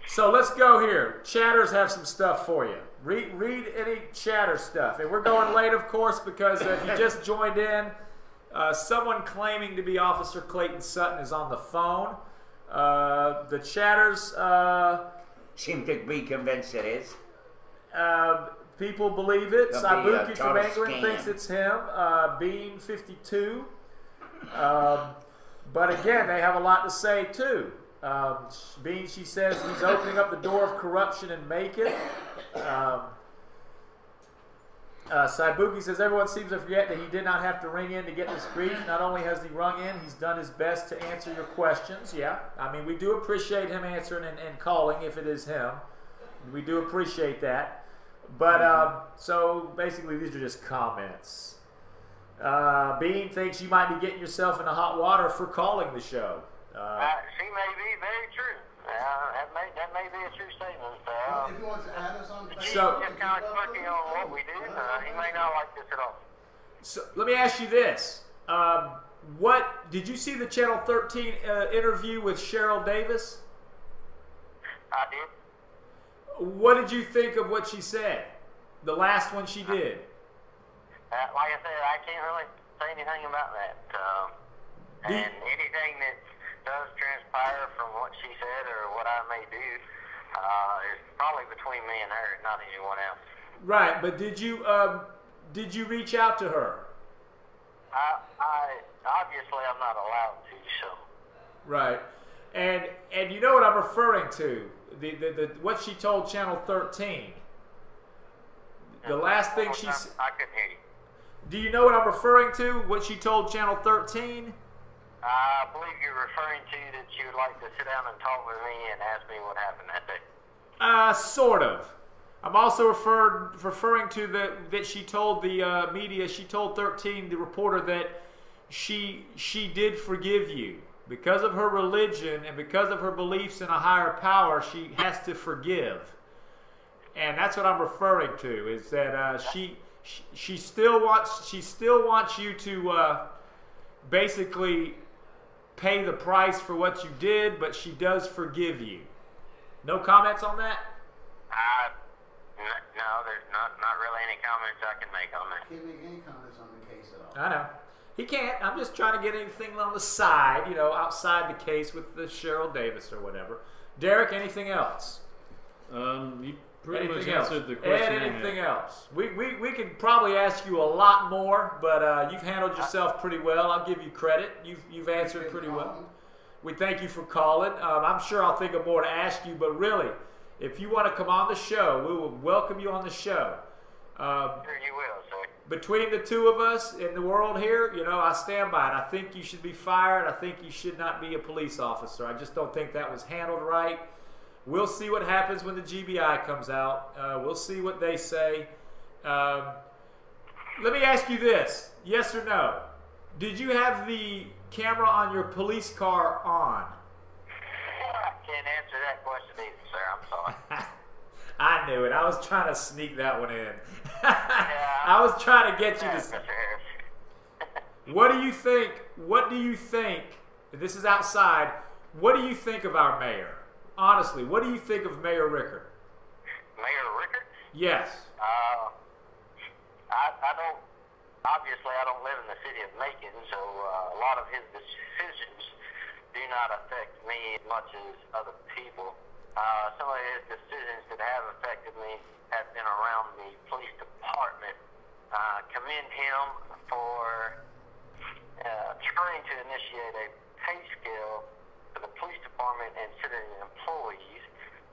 So let's go here. Chatters have some stuff for you. Read any chatter stuff. And we're going late, of course, because if you just joined in, someone claiming to be Officer Clayton Sutton is on the phone. The chatters seem to be convinced it is. People believe it. Sabuki from England scam. thinks it's him. Bean 52. But again, they have a lot to say too. Bean, she says he's opening up the door of corruption in Macon. Saibuki says everyone seems to forget that he did not have to ring in to get this brief. Not only has he rung in, he's done his best to answer your questions. Yeah, I mean, we do appreciate him answering and calling if it is him. We do appreciate that. But so basically, these are just comments. Bean thinks you might be getting yourself into hot water for calling the show. She may be very true. That may be a true statement. If he wants to add us on Facebook, So- Just kind of clicking on what we do. He may not like this at all. So let me ask you this: what did you see the Channel 13 interview with Sammie Davis? I did. What did you think of what she said? The last one she did. Like I said, I can't really say anything about that. Do- And anything that does transpire from what she said or what I may do is probably between me and her, not anyone else. Right, but did you reach out to her? I obviously I'm not allowed to, so. Right, and you know what I'm referring to? The what she told Channel 13. The last thing she said. I couldn't hear you. Do you know what I'm referring to? What she told Channel 13? I believe you're referring to that you would like to sit down and talk with me and ask me what happened that day. Sort of. I'm also referring to that she told the media, she told 13, the reporter, that she did forgive you. Because of her religion and because of her beliefs in a higher power, she has to forgive. And that's what I'm referring to, is that she still wants you to basically pay the price for what you did, but she does forgive you. No comments on that? No, there's not really any comments I can make on that. can't make any comments on the case at all. I know. He can't. I'm just trying to get anything on the side, outside the case with the Sammie Davis or whatever. Derek, anything else? You pretty much Anything else? answered the question. Ed, anything else? We could probably ask you a lot more, but you've handled yourself pretty well. I'll give you credit. You've answered pretty well. We thank you for calling. I'm sure I'll think of more to ask you, but really, if you want to come on the show, we will welcome you on the show. Sure you will, sir. Between the two of us in the world here, I stand by it. I think you should be fired. I think you should not be a police officer. I just don't think that was handled right. We'll see what happens when the GBI comes out. We'll see what they say. Let me ask you this. Yes or no? Did you have the camera on your police car on? I can't answer that question either, sir. I'm sorry. I knew it. I was trying to sneak that one in. Yeah, I was trying to get you Mr. to... Harris. What do you think, this is outside, what do you think of our mayor? Honestly, what do you think of Mayor Rickard? Mayor Rickard? Yes. I don't live in the city of Macon, so a lot of his decisions do not affect me as much as other people. Some of his decisions that have affected me have been around the police department. Commend him for trying to initiate a pay scale for the police department and city employees.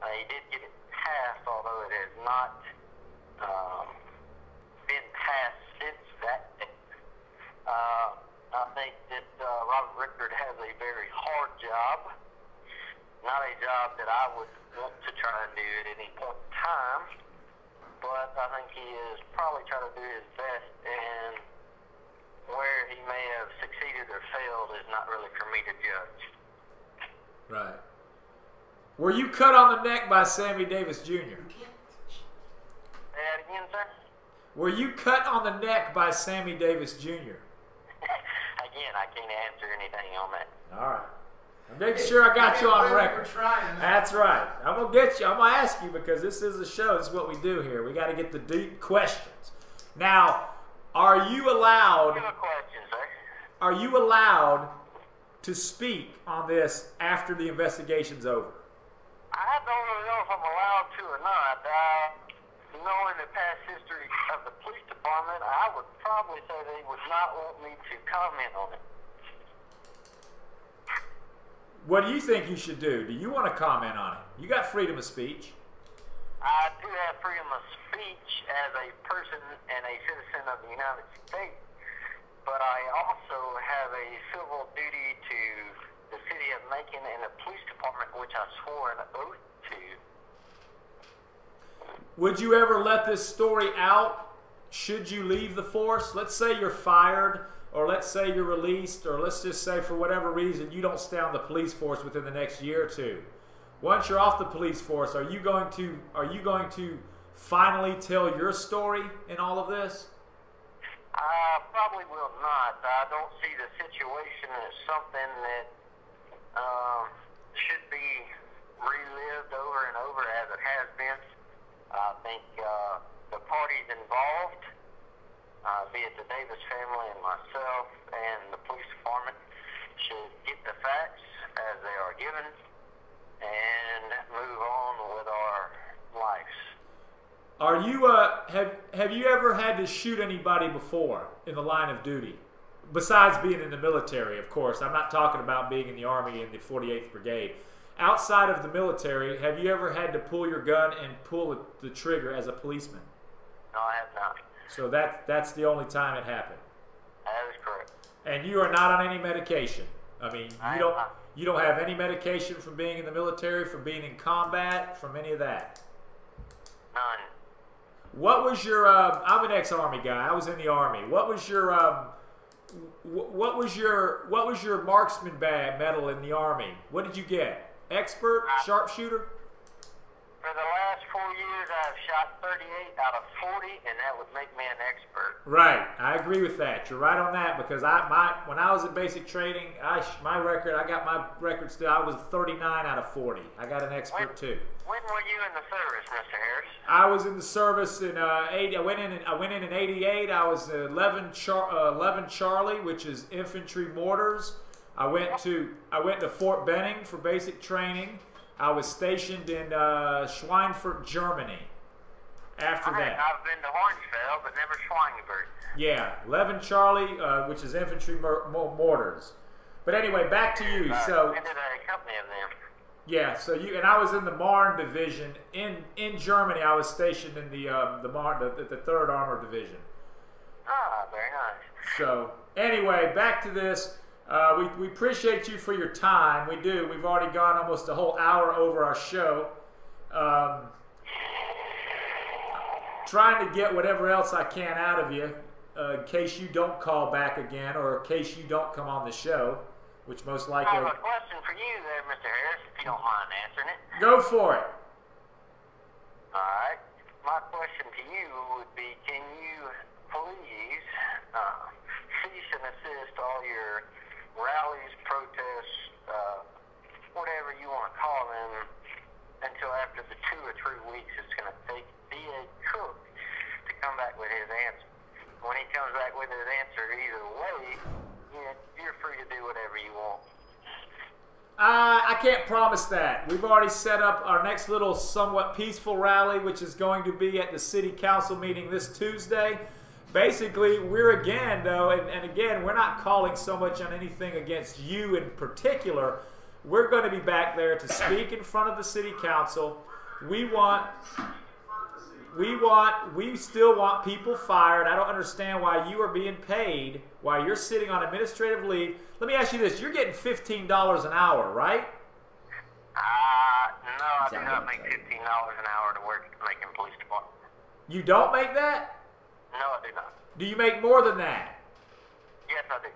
He did get it passed, although it has not been passed since that day. I think that Robert Rickard has a very hard job, not a job that I would want to try and do at any point in time, but I think he is probably trying to do his best, and where he may have succeeded or failed is not really for me to judge. Right. Were you cut on the neck by Sammie Davis Jr.? Say that again, sir? Were you cut on the neck by Sammie Davis Jr.? Again, I can't answer anything on that. All right. I'm making sure I got you on record. We're trying. That's right. I'm gonna get you. I'm gonna ask you because this is a show. This is what we do here. We got to get the deep questions. Now, are you allowed? Are you allowed to speak on this after the investigation's over? I don't really know if I'm allowed to or not. Knowing the past history of the police department, I would probably say they would not want me to comment on it. What do you think you should do? Do you want to comment on it? You got freedom of speech. I do have freedom of speech as a person and a citizen of the United States, but I also have a civil duty to the city of Macon and the police department, which I swore an oath to. Would you ever let this story out should you leave the force? Let's say you're fired, or let's say you're released, or let's just say for whatever reason you don't stay on the police force within the next year or two. Once you're off the police force, are you going to finally tell your story in all of this? I probably will not. I don't see the situation as something that should be relived over and over as it has been. I think the parties involved, be it the Davis family and myself and the police department, should get the facts as they are given and move on with our lives. Are you have you ever had to shoot anybody before in the line of duty? Besides being in the military, of course. I'm not talking about being in the Army in the 48th Brigade. Outside of the military, have you ever had to pull your gun and pull the trigger as a policeman? No, I have not. So that's the only time it happened. That is correct. And you are not on any medication. I mean, you don't have any medication from being in the military, from being in combat, from any of that. None. What was your? I'm an ex-Army guy. I was in the Army. What was your? What was your marksman medal in the Army? What did you get? Expert, sharpshooter? For the last 4 years, I've shot 38 out of 40, and that would make me an expert. Right, I agree with that. You're right on that because when I was in basic training, I got my record still. I was 39 out of 40. I got an expert too. When were you in the service, Mr. Harris? I was in the service in 80. I went in in 88. I was 11 Charlie, which is infantry mortars. I went to Fort Benning for basic training. I was stationed in Schweinfurt, Germany. After that, I've been to Hornsfeld, but never Schweinfurt. Yeah, 11 Charlie, which is infantry mortars. But anyway, back to you. So, I did a company of them. Yeah, so and I was in the Marne division in Germany. I was stationed in the Marne, the 3rd Armored Division. Ah, very nice. So anyway, back to this. We appreciate you for your time. We do. We've already gone almost a whole hour over our show. Trying to get whatever else I can out of you in case you don't call back again or in case you don't come on the show, which most likely... I have a question for you there, Mr. Harris, if you don't mind answering it. Go for it. All right. My question to you would be, can you please cease and assist all your rallies, protests, whatever you want to call them, until after the 2 or 3 weeks it's going to take D.A. Cook to come back with his answer. When he comes back with his answer either way, you're free to do whatever you want. I can't promise that. We've already set up our next little somewhat peaceful rally, which is going to be at the city council meeting this Tuesday. Basically, we're again, though, and again, we're not calling so much on anything against you in particular. We're going to be back there to speak in front of the city council. We still want people fired. I don't understand why you are being paid while you're sitting on administrative leave. Let me ask you this. You're getting $15 an hour, right? No, I do not make $15 an hour to work at the Macon Police Department. You don't make that? No, I do not. Do you make more than that? Yes, I do.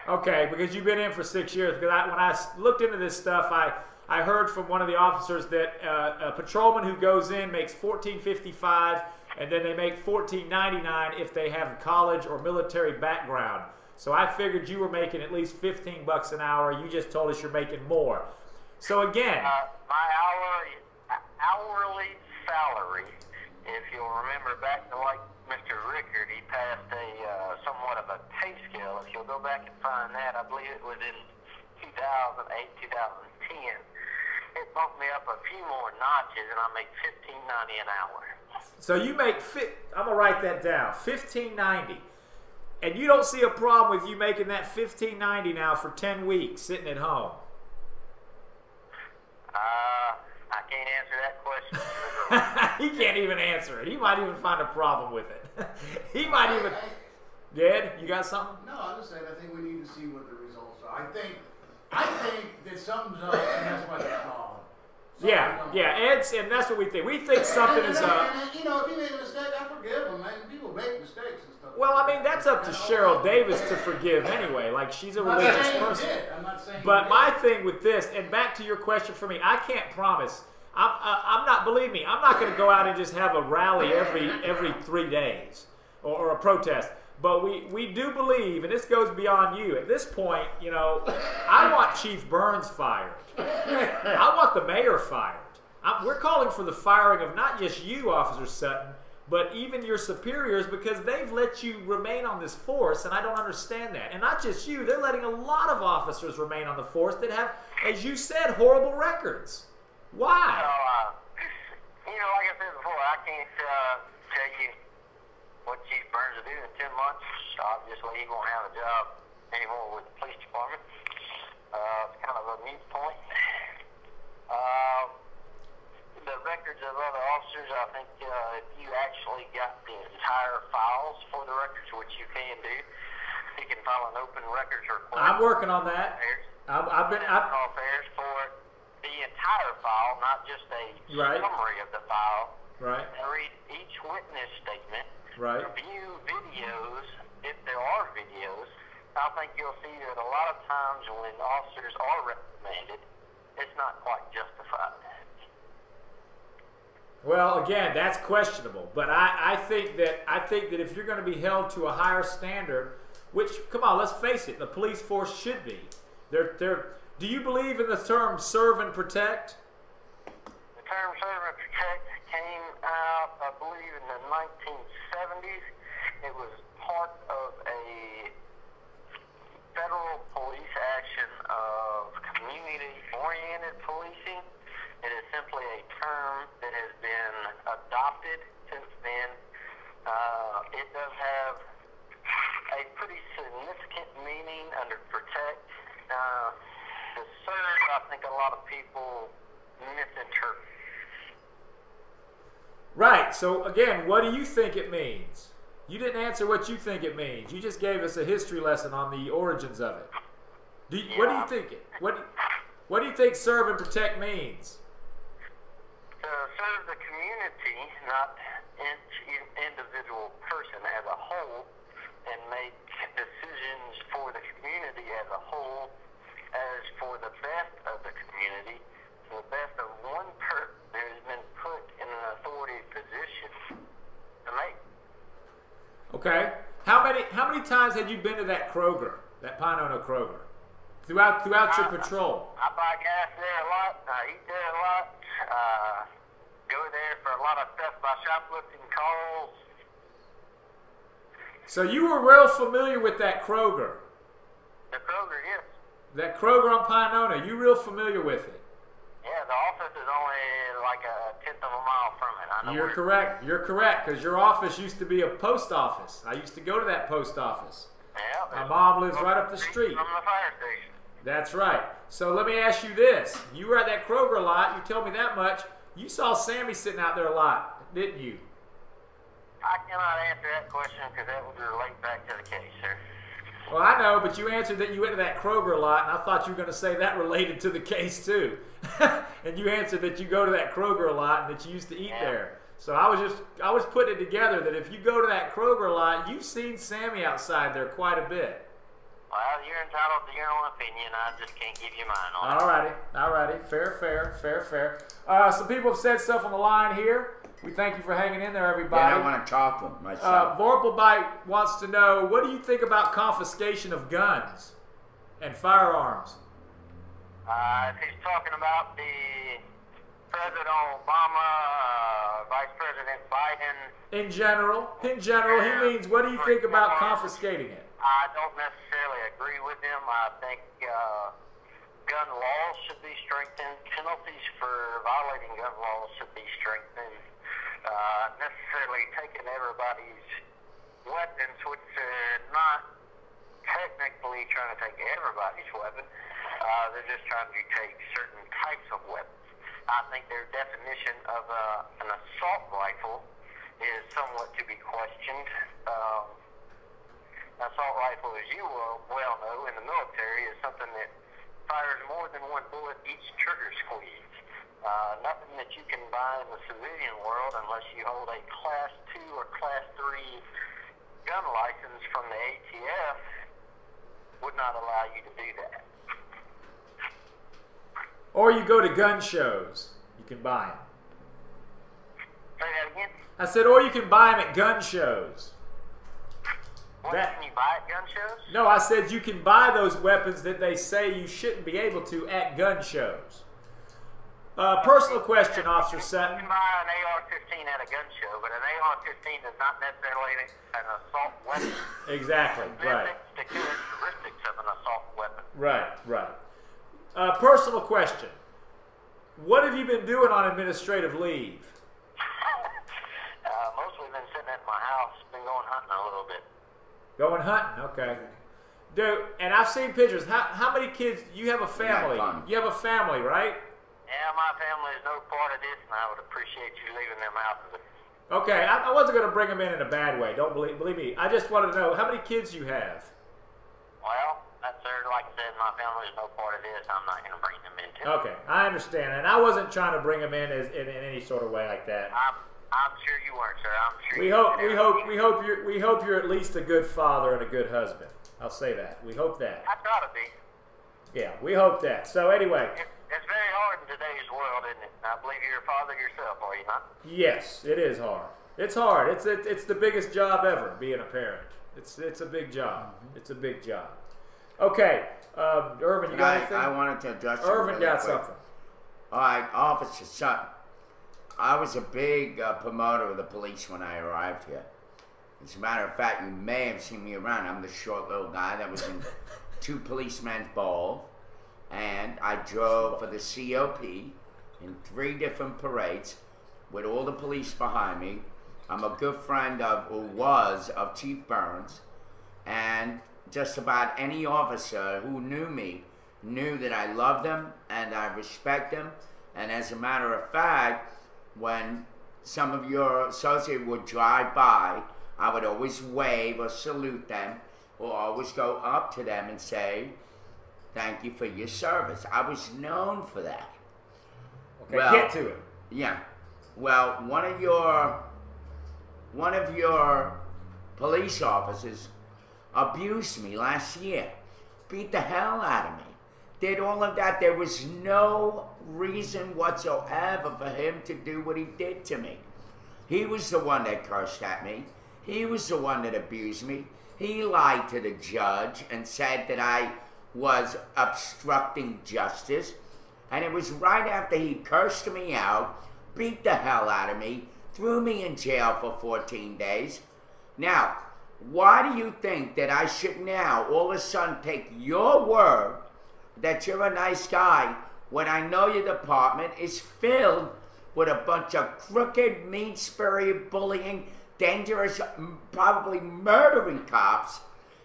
Okay, because you've been in for 6 years. Because when I looked into this stuff, I heard from one of the officers that a patrolman who goes in makes $14.55, and then they make $14.99 if they have college or military background. So I figured you were making at least $15 an hour. You just told us you're making more. So again, my hourly salary, if you'll remember back to like Mr. Rickard, he passed a somewhat of a pay scale. If you'll go back and find that, I believe it was in 2008, 2010. It bumped me up a few more notches, and I make $15.90 an hour. So you make I'm gonna write that down. $15.90, and you don't see a problem with you making that $15.90 now for 10 weeks sitting at home. I can't answer that question. He can't even answer it. He might even find a problem with it. He might even. Ed, you got something? No, I just said I think we need to see what the results are. I think that something's up, and that's why they're calling. Yeah, Ed's, and that's what we think. We think something is up. And, you know, if you make a mistake, I forgive them, man. People make mistakes and stuff. Well, I mean, that's up to Cheryl Davis to forgive anyway. Like, she's a religious person. I'm not saying But my thing with this, and back to your question for me, I can't promise. I'm not. Believe me, I'm not going to go out and just have a rally every 3 days or a protest. But we do believe, and this goes beyond you. At this point, you know, I want Chief Burns fired. I want the mayor fired. We're calling for the firing of not just you, Officer Sutton, but even your superiors, because they've let you remain on this force, and I don't understand that. And not just you, they're letting a lot of officers remain on the force that have, as you said, horrible records. Why? You know, like I said before, I can't tell you what Chief Burns will do in 10 months. Obviously, he won't have a job anymore with the police department. It's kind of a moot point. The records of other officers, I think if you actually got the entire files for the records, which you can do, you can file an open records request. I'm working on that. I've been affairs for the entire file, not just a summary of the file. Right. And read each witness statement. Right. Review videos, if there are videos. I think you'll see that a lot of times when officers are reprimanded, it's not quite justified. Well, again, that's questionable. But I think that if you're going to be held to a higher standard, which, come on, let's face it, the police force should be. Do you believe in the term serve and protect? The term serve and protect came out, I believe, in the 1970s. It was part of a federal police action of community-oriented policing. It is simply a term that has been adopted since then. It does have a pretty significant meaning under protect. The serve, I think a lot of people misinterpret. Right. So, again, what do you think it means? You didn't answer what you think it means. You just gave us a history lesson on the origins of it. What do you think? What do you think serve and protect means? To serve the community, not each individual person as a whole, and make decisions for the community as a whole, as for the best of the community, for the best of one person that has been put in an authority position to make. Okay. How many times had you been to that Kroger, that Pine Kroger, throughout your patrol? I buy gas there a lot. I eat there a lot. Go there for a lot of stuff by shoplifting calls. So you were real familiar with that Kroger. The Kroger, yes. That Kroger on Pine, you real familiar with it? Yeah, the office is only like a 1/10 of a mile from it. I know. You're correct. You're correct, because your office used to be a post office. I used to go to that post office. Yeah. My mom lives right up the street. From the fire station. That's right. So let me ask you this. You were at that Kroger a lot. You told me that much. You saw Sammie sitting out there a lot, didn't you? I cannot answer that question because that would relate back to the case, sir. Well, I know, but you answered that you went to that Kroger a lot, and I thought you were going to say that related to the case too. And you answered that you go to that Kroger a lot and that you used to eat there. So I was putting it together that if you go to that Kroger a lot, you've seen Sammie outside there quite a bit. Well, you're entitled to your own opinion. I just can't give you mine on it. All righty. Fair. Some people have said stuff on the line here. We thank you for hanging in there, Then everybody. I want to talk to him myself. Vorpalbite wants to know, what do you think about confiscation of guns and firearms? If he's talking about the President Obama, Vice President Biden. In general, he means, what do you think about confiscating it? I don't necessarily agree with him. I think gun laws should be strengthened. Penalties for violating gun laws should be strengthened. Necessarily taking everybody's weapons, which are not technically trying to take everybody's weapon. They're just trying to take certain types of weapons. I think their definition of an assault rifle is somewhat to be questioned. An assault rifle, as you well know, in the military is something that fires more than one bullet each trigger squeeze. Nothing that you can buy in the civilian world unless you hold a Class 2 or Class 3 gun license from the ATF would not allow you to do that. Or you go to gun shows. You can buy them. Say that again? I said, or you can buy them at gun shows. Can you buy at gun shows? No, I said you can buy those weapons that they say you shouldn't be able to at gun shows. Personal question, Officer Sutton. You can buy an AR-15 at a gun show, but an AR-15 is not necessarily an assault weapon. Exactly, right. The characteristics of an assault weapon. Right. Personal question. What have you been doing on administrative leave? Mostly been sitting at my house, been going hunting a little bit. Going hunting, okay. Dude, and I've seen pictures. How many kids? You have a family. You have a family, right? Yeah, my family is no part of this, and I would appreciate you leaving them out of it. Okay, I wasn't going to bring them in a bad way. Don't believe me. I just wanted to know how many kids you have. Well, that's like I said, my family is no part of this. I'm not going to bring them into it. Okay, I understand, and I wasn't trying to bring them in in any sort of way like that. I'm sure you weren't, sir. I'm sure. We hope you're at least a good father and a good husband. I'll say that. We hope that. I try to be. Yeah, we hope that. So anyway. It's very hard in today's world, isn't it? I believe you're a father yourself, are you not? Yes, it is hard. It's hard. It's the biggest job ever, being a parent. It's a big job. It's a big job. Okay, Irvin, you got anything? I wanted to address Irvin got something. All right, Officer Sutton. I was a big promoter of the police when I arrived here. As a matter of fact, you may have seen me around. I'm the short little guy that was in two policemen's ball. And I drove for the COP in 3 different parades with all the police behind me. I'm a good friend of Chief Burns, and just about any officer who knew me knew that I loved him and I respect him. And as a matter of fact, when some of your associates would drive by, I would always wave or salute them, or always go up to them and say, "Thank you for your service." I was known for that. Okay, get to it. Yeah. Well, one of your police officers abused me last year. Beat the hell out of me. Did all of that. There was no reason whatsoever for him to do what he did to me. He was the one that cursed at me. He was the one that abused me. He lied to the judge and said that I was obstructing justice, and it was right after he cursed me out, beat the hell out of me, threw me in jail for 14 days. Now, why do you think that I should now all of a sudden take your word that you're a nice guy when I know your department is filled with a bunch of crooked, mean-spirited, bullying, dangerous, probably murdering cops,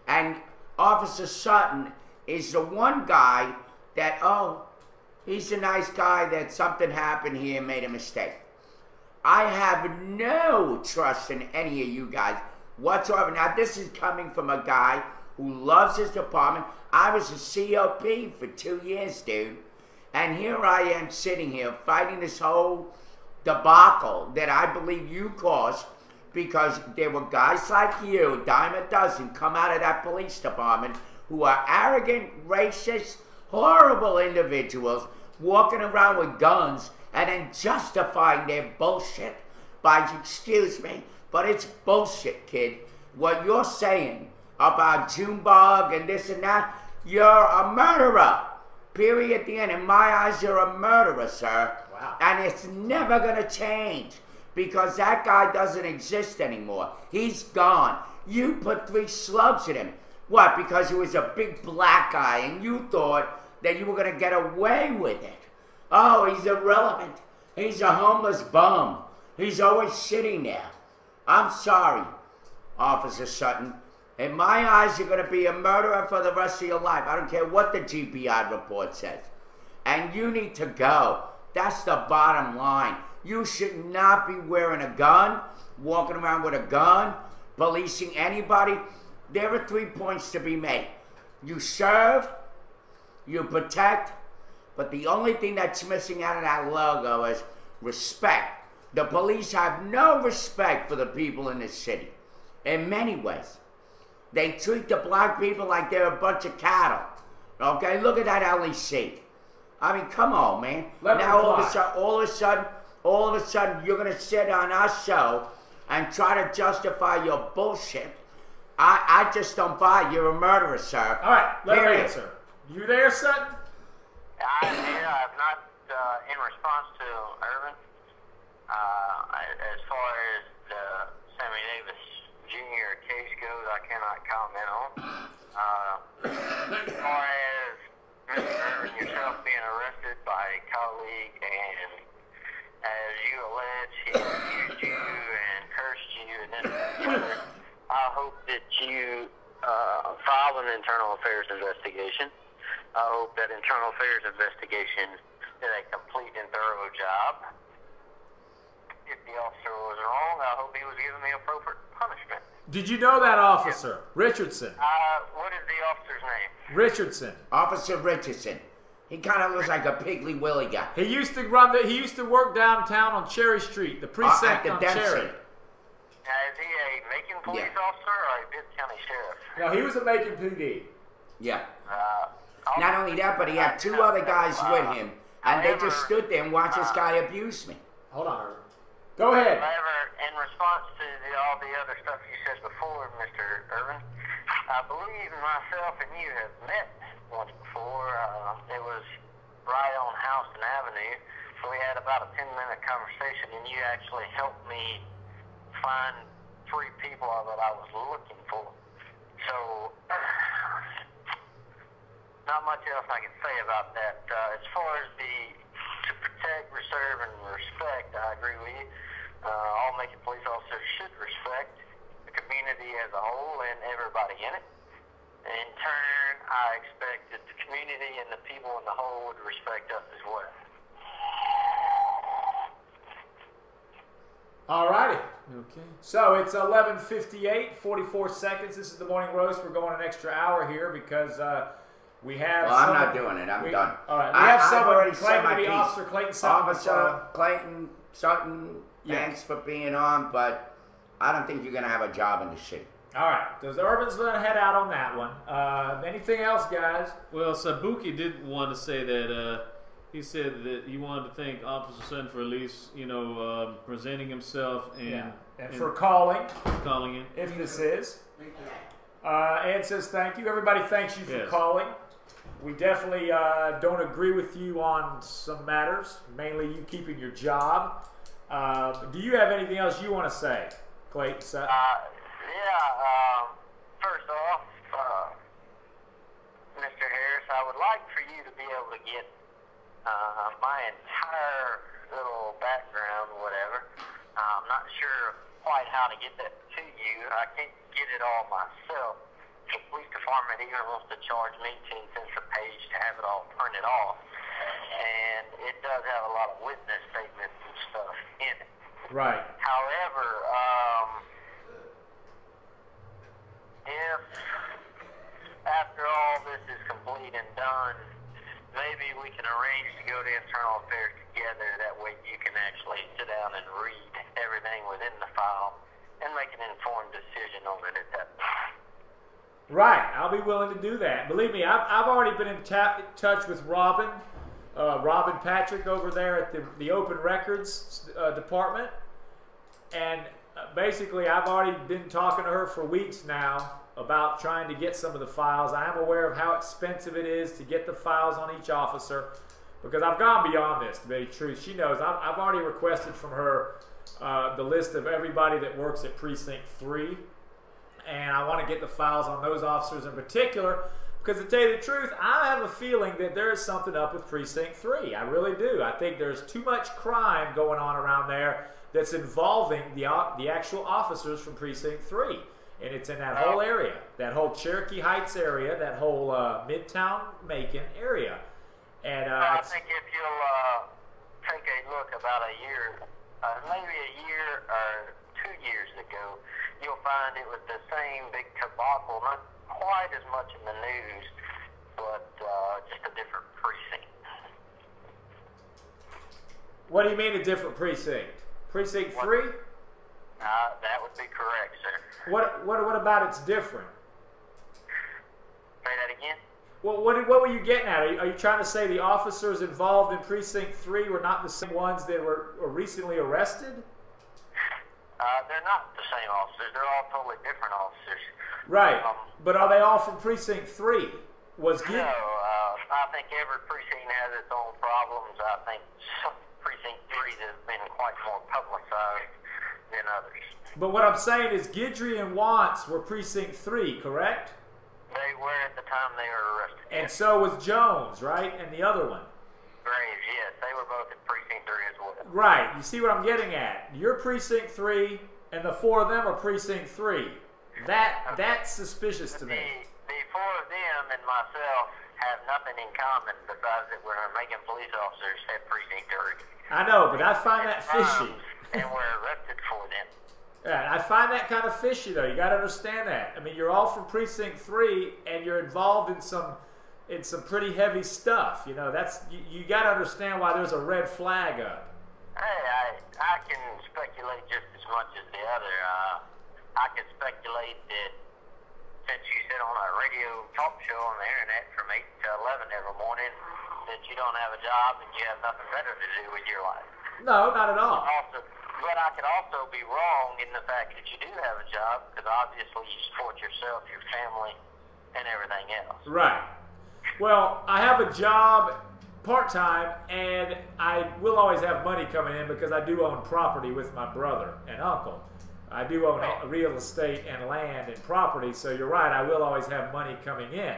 and Officer Sutton is the one guy that, he's a nice guy that something happened here and made a mistake. I have no trust in any of you guys whatsoever. Now, this is coming from a guy who loves his department. I was a COP for 2 years, dude. And here I am sitting here fighting this whole debacle that I believe you caused because there were guys like you, a dime a dozen, come out of that police department who are arrogant, racist, horrible individuals walking around with guns and then justifying their bullshit by, excuse me, but it's bullshit, kid. What you're saying about Junebug and this and that, you're a murderer. Period. At the end. In my eyes, you're a murderer, sir. Wow. And it's never going to change because that guy doesn't exist anymore. He's gone. You put 3 slugs in him. What? Because he was a big black guy and you thought that you were going to get away with it. Oh, he's irrelevant. He's a homeless bum. He's always sitting there. I'm sorry, Officer Sutton. In my eyes, you're going to be a murderer for the rest of your life. I don't care what the GPI report says. And you need to go. That's the bottom line. You should not be wearing a gun, walking around with a gun, policing anybody. There are 3 points to be made. You serve, you protect, but the only thing that's missing out of that logo is respect. The police have no respect for the people in this city, in many ways. They treat the black people like they're a bunch of cattle. Okay, look at that LEC. I mean, come on, man. Now all of a sudden, you're gonna sit on our show and try to justify your bullshit. I just don't buy it. You're a murderer, sir. All right, let him answer. You there, Sutton? I'm not in response to Irvin. As far as the Sammie Davis Jr. case goes, I cannot comment on. As far as Mr. Irvin yourself being arrested by a colleague and, as you allege, he abused you and cursed you and this and the other, I hope that you file an internal affairs investigation. I hope that internal affairs investigation did a complete and thorough job. If the officer was wrong, I hope he was given the appropriate punishment. Did you know that officer? Yeah. Richardson. What is the officer's name? Richardson. Officer Richardson. He kind of looks like a Piggly Willy guy. He used to work downtown on Cherry Street, the precinct on Cherry. Is he a Macon police officer or a Bibb County sheriff? No, he was a Macon PD. Yeah. Not only that, but he had 2 other guys with him, and they just stood there and watched this guy abuse me. Hold on, Irvin. Go ahead. However, in response to all the other stuff you said before, Mr. Irvin, I believe myself and you have met once before. It was right on Houston Avenue. We had about a 10-minute conversation, and you actually helped me find 3 people that I was looking for. So, not much else I can say about that. As far as to protect, reserve, and respect, I agree with you. All Macon police officers should respect the community as a whole and everybody in it. In turn, I expect that the community and the people in the whole would respect us as well. All righty. Okay. So it's 11:58, 44 seconds. This is the Morning Roast. We're going an extra hour here because we have. Well, I'm not doing it. I'm done. All right. We have someone claiming to be piece. Officer Clayton Sutton. Officer Clayton Sutton, thanks for being on, but I don't think you're going to have a job in the city. All right. Does Urban's going to head out on that one? Anything else, guys? Well, Sabuki did want to say that he said that he wanted to thank Officer Sutton for at least, presenting himself and for calling in. If this is. Ed says thank you. Everybody thanks you for calling. We definitely don't agree with you on some matters, mainly you keeping your job. Do you have anything else you want to say, Clayton Sutton? First off, Mr. Harris, I would like for you to be able to get my entire little background, whatever. I'm not sure quite how to get that to you. I can't get it all myself. The police department even wants to charge me 10 cents a page to have it all printed off. And it does have a lot of witness statements and stuff in it. Right. However, if after all this is complete and done, maybe we can arrange to go to internal affairs together. That way you can actually sit down and read everything within the file and make an informed decision on it at that point. Right. I'll be willing to do that. Believe me, I've already been in touch with Robin Patrick over there at the Open Records department. And basically, I've already been talking to her for weeks now about trying to get some of the files. I am aware of how expensive it is to get the files on each officer, because I've gone beyond this, to be truth. She knows. I've already requested from her the list of everybody that works at Precinct 3, and I want to get the files on those officers in particular, because to tell you the truth, I have a feeling that there is something up with Precinct 3. I really do. I think there's too much crime going on around there that's involving the actual officers from Precinct 3. And it's in that whole area, that whole Cherokee Heights area, that whole Midtown Macon area. And I think if you'll take a look about a year, maybe a year or 2 years ago, you'll find it was the same big debacle, not quite as much in the news, but just a different precinct. What do you mean a different precinct? Precinct 3? That would be correct, sir. What about it's different? Say that again? Well, what were you getting at? Are you trying to say the officers involved in Precinct 3 were not the same ones that were recently arrested? They're not the same officers. They're all totally different officers. Right. But are they all from Precinct 3? No, I think every precinct has its own problems. I think some Precinct 3s have been quite more publicized than others. But what I'm saying is Guidry and Wantz were Precinct 3, correct? They were at the time they were arrested. And so was Jones, right? And the other one. Graves, yes. They were both at Precinct 3 as well. Right. You see what I'm getting at? You're Precinct 3, and the 4 of them are Precinct 3. That's suspicious to me. The 4 of them and myself have nothing in common besides that we're Macon police officers at Precinct 3. I know, but I find that fishy. And we're arrested for them. Yeah, I find that kind of fishy, though. You got to understand that. I mean, you're all from Precinct 3, and you're involved in some pretty heavy stuff. You know, you got to understand why there's a red flag up. Hey, I can speculate just as much as the other. I can speculate that since you sit on a radio talk show on the internet from 8 to 11 every morning, that you don't have a job and you have nothing better to do with your life. No, not at all. But I could also be wrong in the fact that you do have a job, because obviously you support yourself, your family, and everything else. Right. Well, I have a job part-time, and I will always have money coming in because I do own property with my brother and uncle. I do own real estate and land and property, so you're right, I will always have money coming in.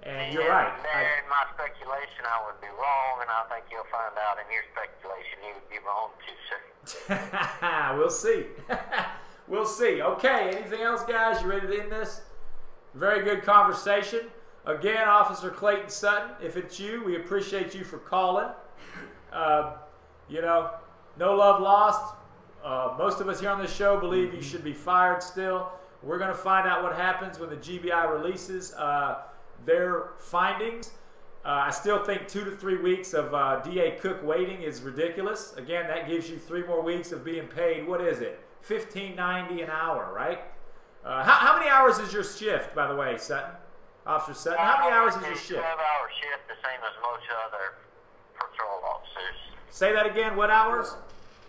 And you're right. There, in my speculation, I would be wrong, and I think you'll find out in your speculation you would be wrong too, sir. We'll see. We'll see. Okay, anything else, guys? You ready to end this? Very good conversation. Again, Officer Clayton Sutton, if it's you, we appreciate you for calling. You know, no love lost. Most of us here on this show believe you should be fired still. We're going to find out what happens when the GBI releases their findings. I still think 2 to 3 weeks of DA Cook waiting is ridiculous. Again, that gives you 3 more weeks of being paid. What is it? $15.90 an hour, right? How many hours is your shift, by the way, Sutton? Officer Sutton, how many hours is your shift? 12-hour shift, the same as most other patrol officers. Say that again. What hours?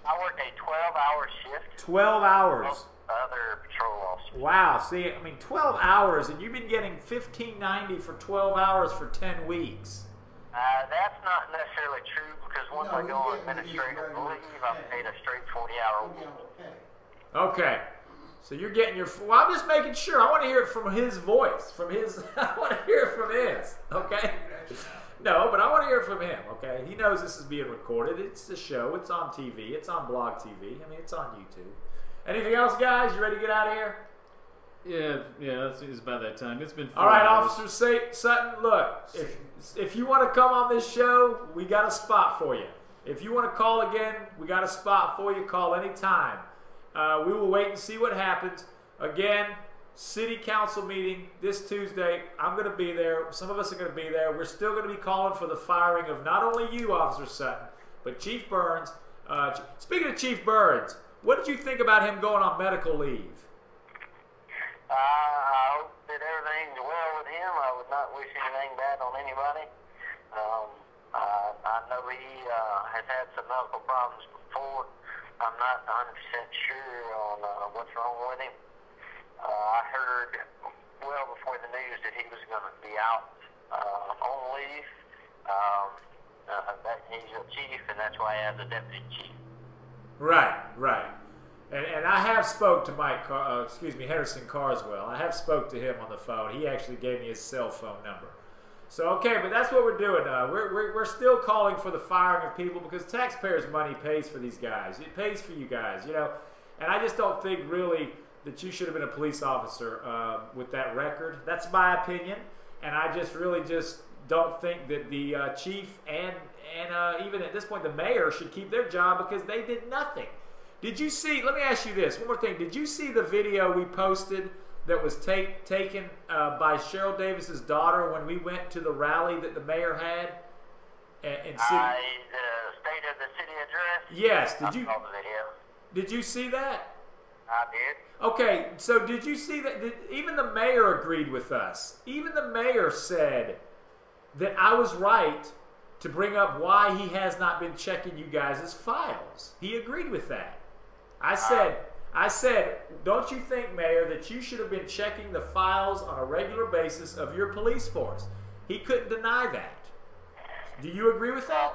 I work a 12-hour shift. 12 hours. Most other patrol officers. Wow. See, I mean, 12 hours, and you've been getting $15.90 for 12 hours for 10 weeks. That's not necessarily true, because once I go on administrative leave, I'm paid a straight 40-hour week. Okay. So you're getting your... Well, I'm just making sure. I want to hear it from his voice. I want to hear it from his. Okay? No, but I want to hear it from him. Okay? He knows this is being recorded. It's the show. It's on TV. It's on Blog TV. I mean, it's on YouTube. Anything else, guys? You ready to get out of here? Yeah. It's about that time. It's been 4 all right, hours. Officer Sutton. Look, if you want to come on this show, we got a spot for you. If you want to call again, we got a spot for you. Call anytime. We will wait and see what happens. Again, city council meeting this Tuesday. I'm going to be there. Some of us are going to be there. We're still going to be calling for the firing of not only you, Officer Sutton, but Chief Burns. Speaking of Chief Burns, what did you think about him going on medical leave? I hope that everything's well with him. I would not wish anything bad on anybody. I know he has had some medical problems before. I'm not 100% sure on what's wrong with him. I heard well before the news that he was going to be out on leave. That he's a chief, and that's why he has a deputy chief. Right. And I have spoke to Harrison Carswell. I have spoke to him on the phone. He actually gave me his cell phone number. So, okay, but that's what we're doing. We're still calling for the firing of people because taxpayers' money pays for these guys. It pays for you guys, you know. And I just don't think really that you should have been a police officer with that record. That's my opinion. And I just really don't think that the chief and even at this point the mayor should keep their job because they did nothing. Did you see, let me ask you this, one more thing. Did you see the video we posted that was taken by Cheryl Davis's daughter when we went to the rally that the mayor had? In city? The State of the City address? Yes. I saw the video. Did you see that? I did. Okay, so did you see that? Even the mayor agreed with us. Even the mayor said that I was right to bring up why he has not been checking you guys' files. He agreed with that. I said, don't you think, Mayor, that you should have been checking the files on a regular basis of your police force? He couldn't deny that. Do you agree with that?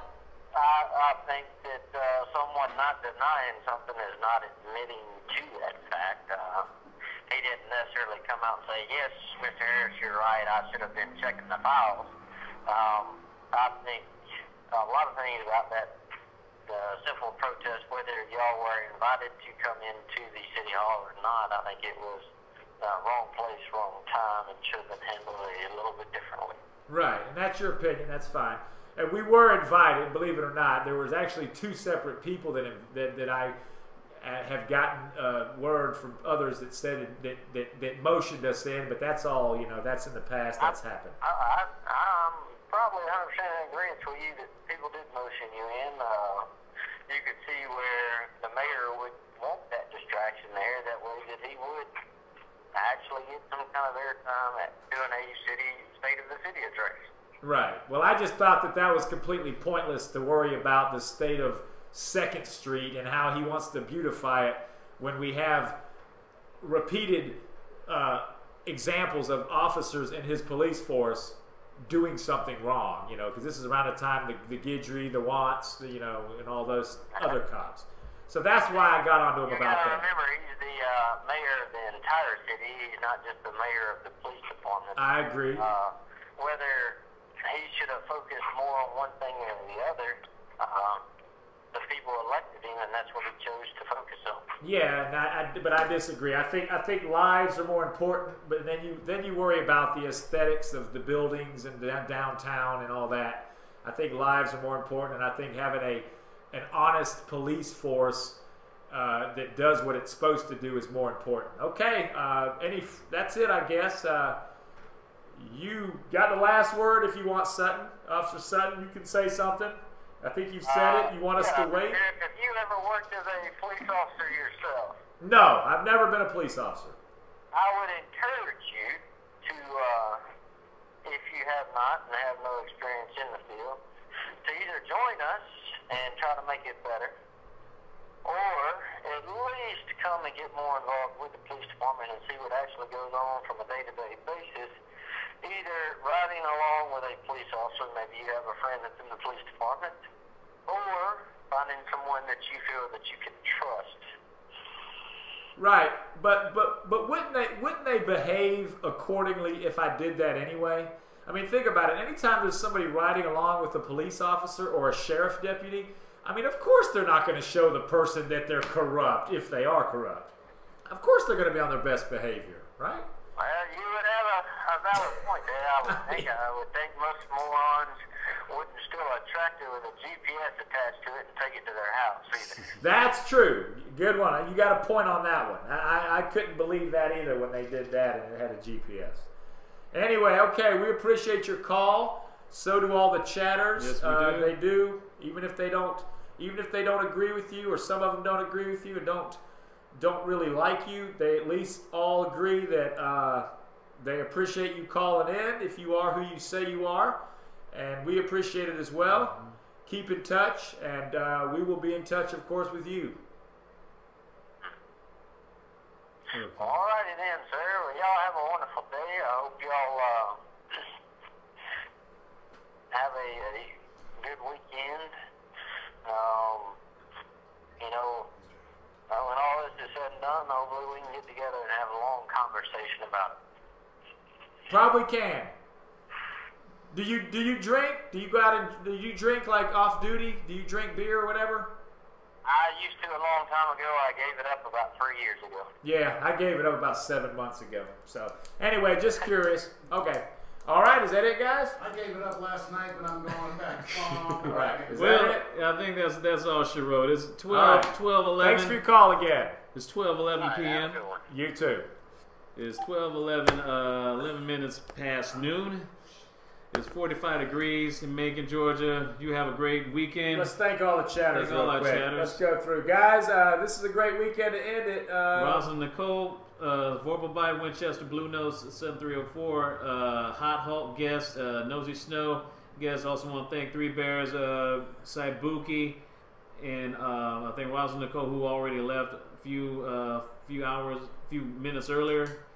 I think that someone not denying something is not admitting to that fact. He didn't necessarily come out and say, yes, Mr. Harris, you're right, I should have been checking the files. I think a lot of things about that simple protest, whether y'all were invited to come into the City Hall or not, I think it was wrong place, wrong time, and should have been handled a little bit differently. Right, and that's your opinion, that's fine. And we were invited, believe it or not. There was actually two separate people that I have gotten word from others that said that motioned us in, but that's all, you know, that's in the past, that's happened. I'm probably 100% in agreement with you that people did motion you in. You could see where the mayor would want that distraction there, that way that he would actually get some kind of airtime at doing a State of the City address. Right. Well, I just thought that was completely pointless to worry about the state of 2nd Street and how he wants to beautify it when we have repeated examples of officers in his police force doing something wrong, you know, because this is around the time the Guidry, the Watts, you know, and all those other cops. So that's why I got onto him about that. Remember, he's the mayor of the entire city. He's not just the mayor of the police department. I agree. Whether he should have focused more on one thing or the other, the people elected him, and that's what he chose to focus on. Yeah, but I disagree. I think lives are more important, but then you worry about the aesthetics of the buildings and downtown and all that. I think lives are more important, and I think having an honest police force that does what it's supposed to do is more important. Okay, that's it, I guess. You got the last word if you want, Sutton. Officer Sutton, you can say something. I think you've said it. You want us to wait? Have you ever worked as a police officer yourself? No, I've never been a police officer. I would encourage you to, if you have not and have no experience in the field, to either join us and try to make it better, or at least come and get more involved with the police department and see what actually goes on from a day-to-day basis. Either riding along with a police officer, maybe you have a friend that's in the police department, or finding someone that you feel that you can trust. Right, but wouldn't they behave accordingly if I did that anyway? I mean, think about it. Anytime there's somebody riding along with a police officer or a sheriff deputy, I mean, of course they're not going to show the person that they're corrupt if they are corrupt. Of course they're going to be on their best behavior, right? Well, you would have a valid point there. I would think most morons wouldn't steal a tractor with a GPS attached to it and take it to their house either. That's true. Good one. You got a point on that one. I couldn't believe that either when they did that and it had a GPS. Anyway, okay, we appreciate your call. So do all the chatters. Yes, we do. They do. Even if they don't agree with you, or some of them don't agree with you and don't really like you, they at least all agree that they appreciate you calling in if you are who you say you are, and we appreciate it as well. Keep in touch, and we will be in touch, of course, with you. Perfect. All righty then, sir. Well, y'all have a wonderful day. I hope y'all have a good weekend. When all this is said and done, hopefully we can get together and have a long conversation about it. Probably can. Do you drink? Do you go out and do you drink like off duty? Do you drink beer or whatever? I used to a long time ago. I gave it up about 3 years ago. Yeah, I gave it up about 7 months ago. So anyway, just curious. Okay. All right, is that it, guys? I gave it up last night, but I'm going back. All right. Is Well, that it? I think that's all she wrote. It's 12, All right. 12:11. Thanks for your call again. It's 12:11 Have p.m. a good one. You too. It's 12:11, 11 minutes past noon. It's 45 degrees in Macon, Georgia. You have a great weekend. Let's thank all the chatters Thank all real our quick. chatters. Let's go through. Guys, this is a great weekend to end it. Rosalind Nicole, Vorpal Bite, Winchester, Blue Nose, 7304, Hot Hulk guest, Nosy Snow guest. Also want to thank Three Bears, Saibuki, and I think Rosalind Nicole, who already left a few minutes earlier.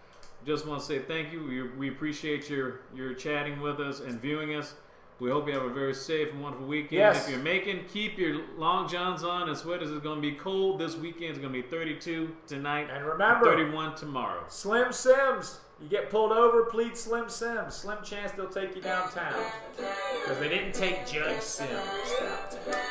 Just want to say thank you. We appreciate your chatting with us and viewing us. We hope you have a very safe and wonderful weekend. Yes. If you're Macon, keep your long johns on and sweaters. It's going to be cold this weekend. It's going to be 32 tonight And remember, 31 tomorrow. Slim Sims. You get pulled over, plead Slim Sims. Slim chance they'll take you downtown. Because they didn't take Judge Sims downtown.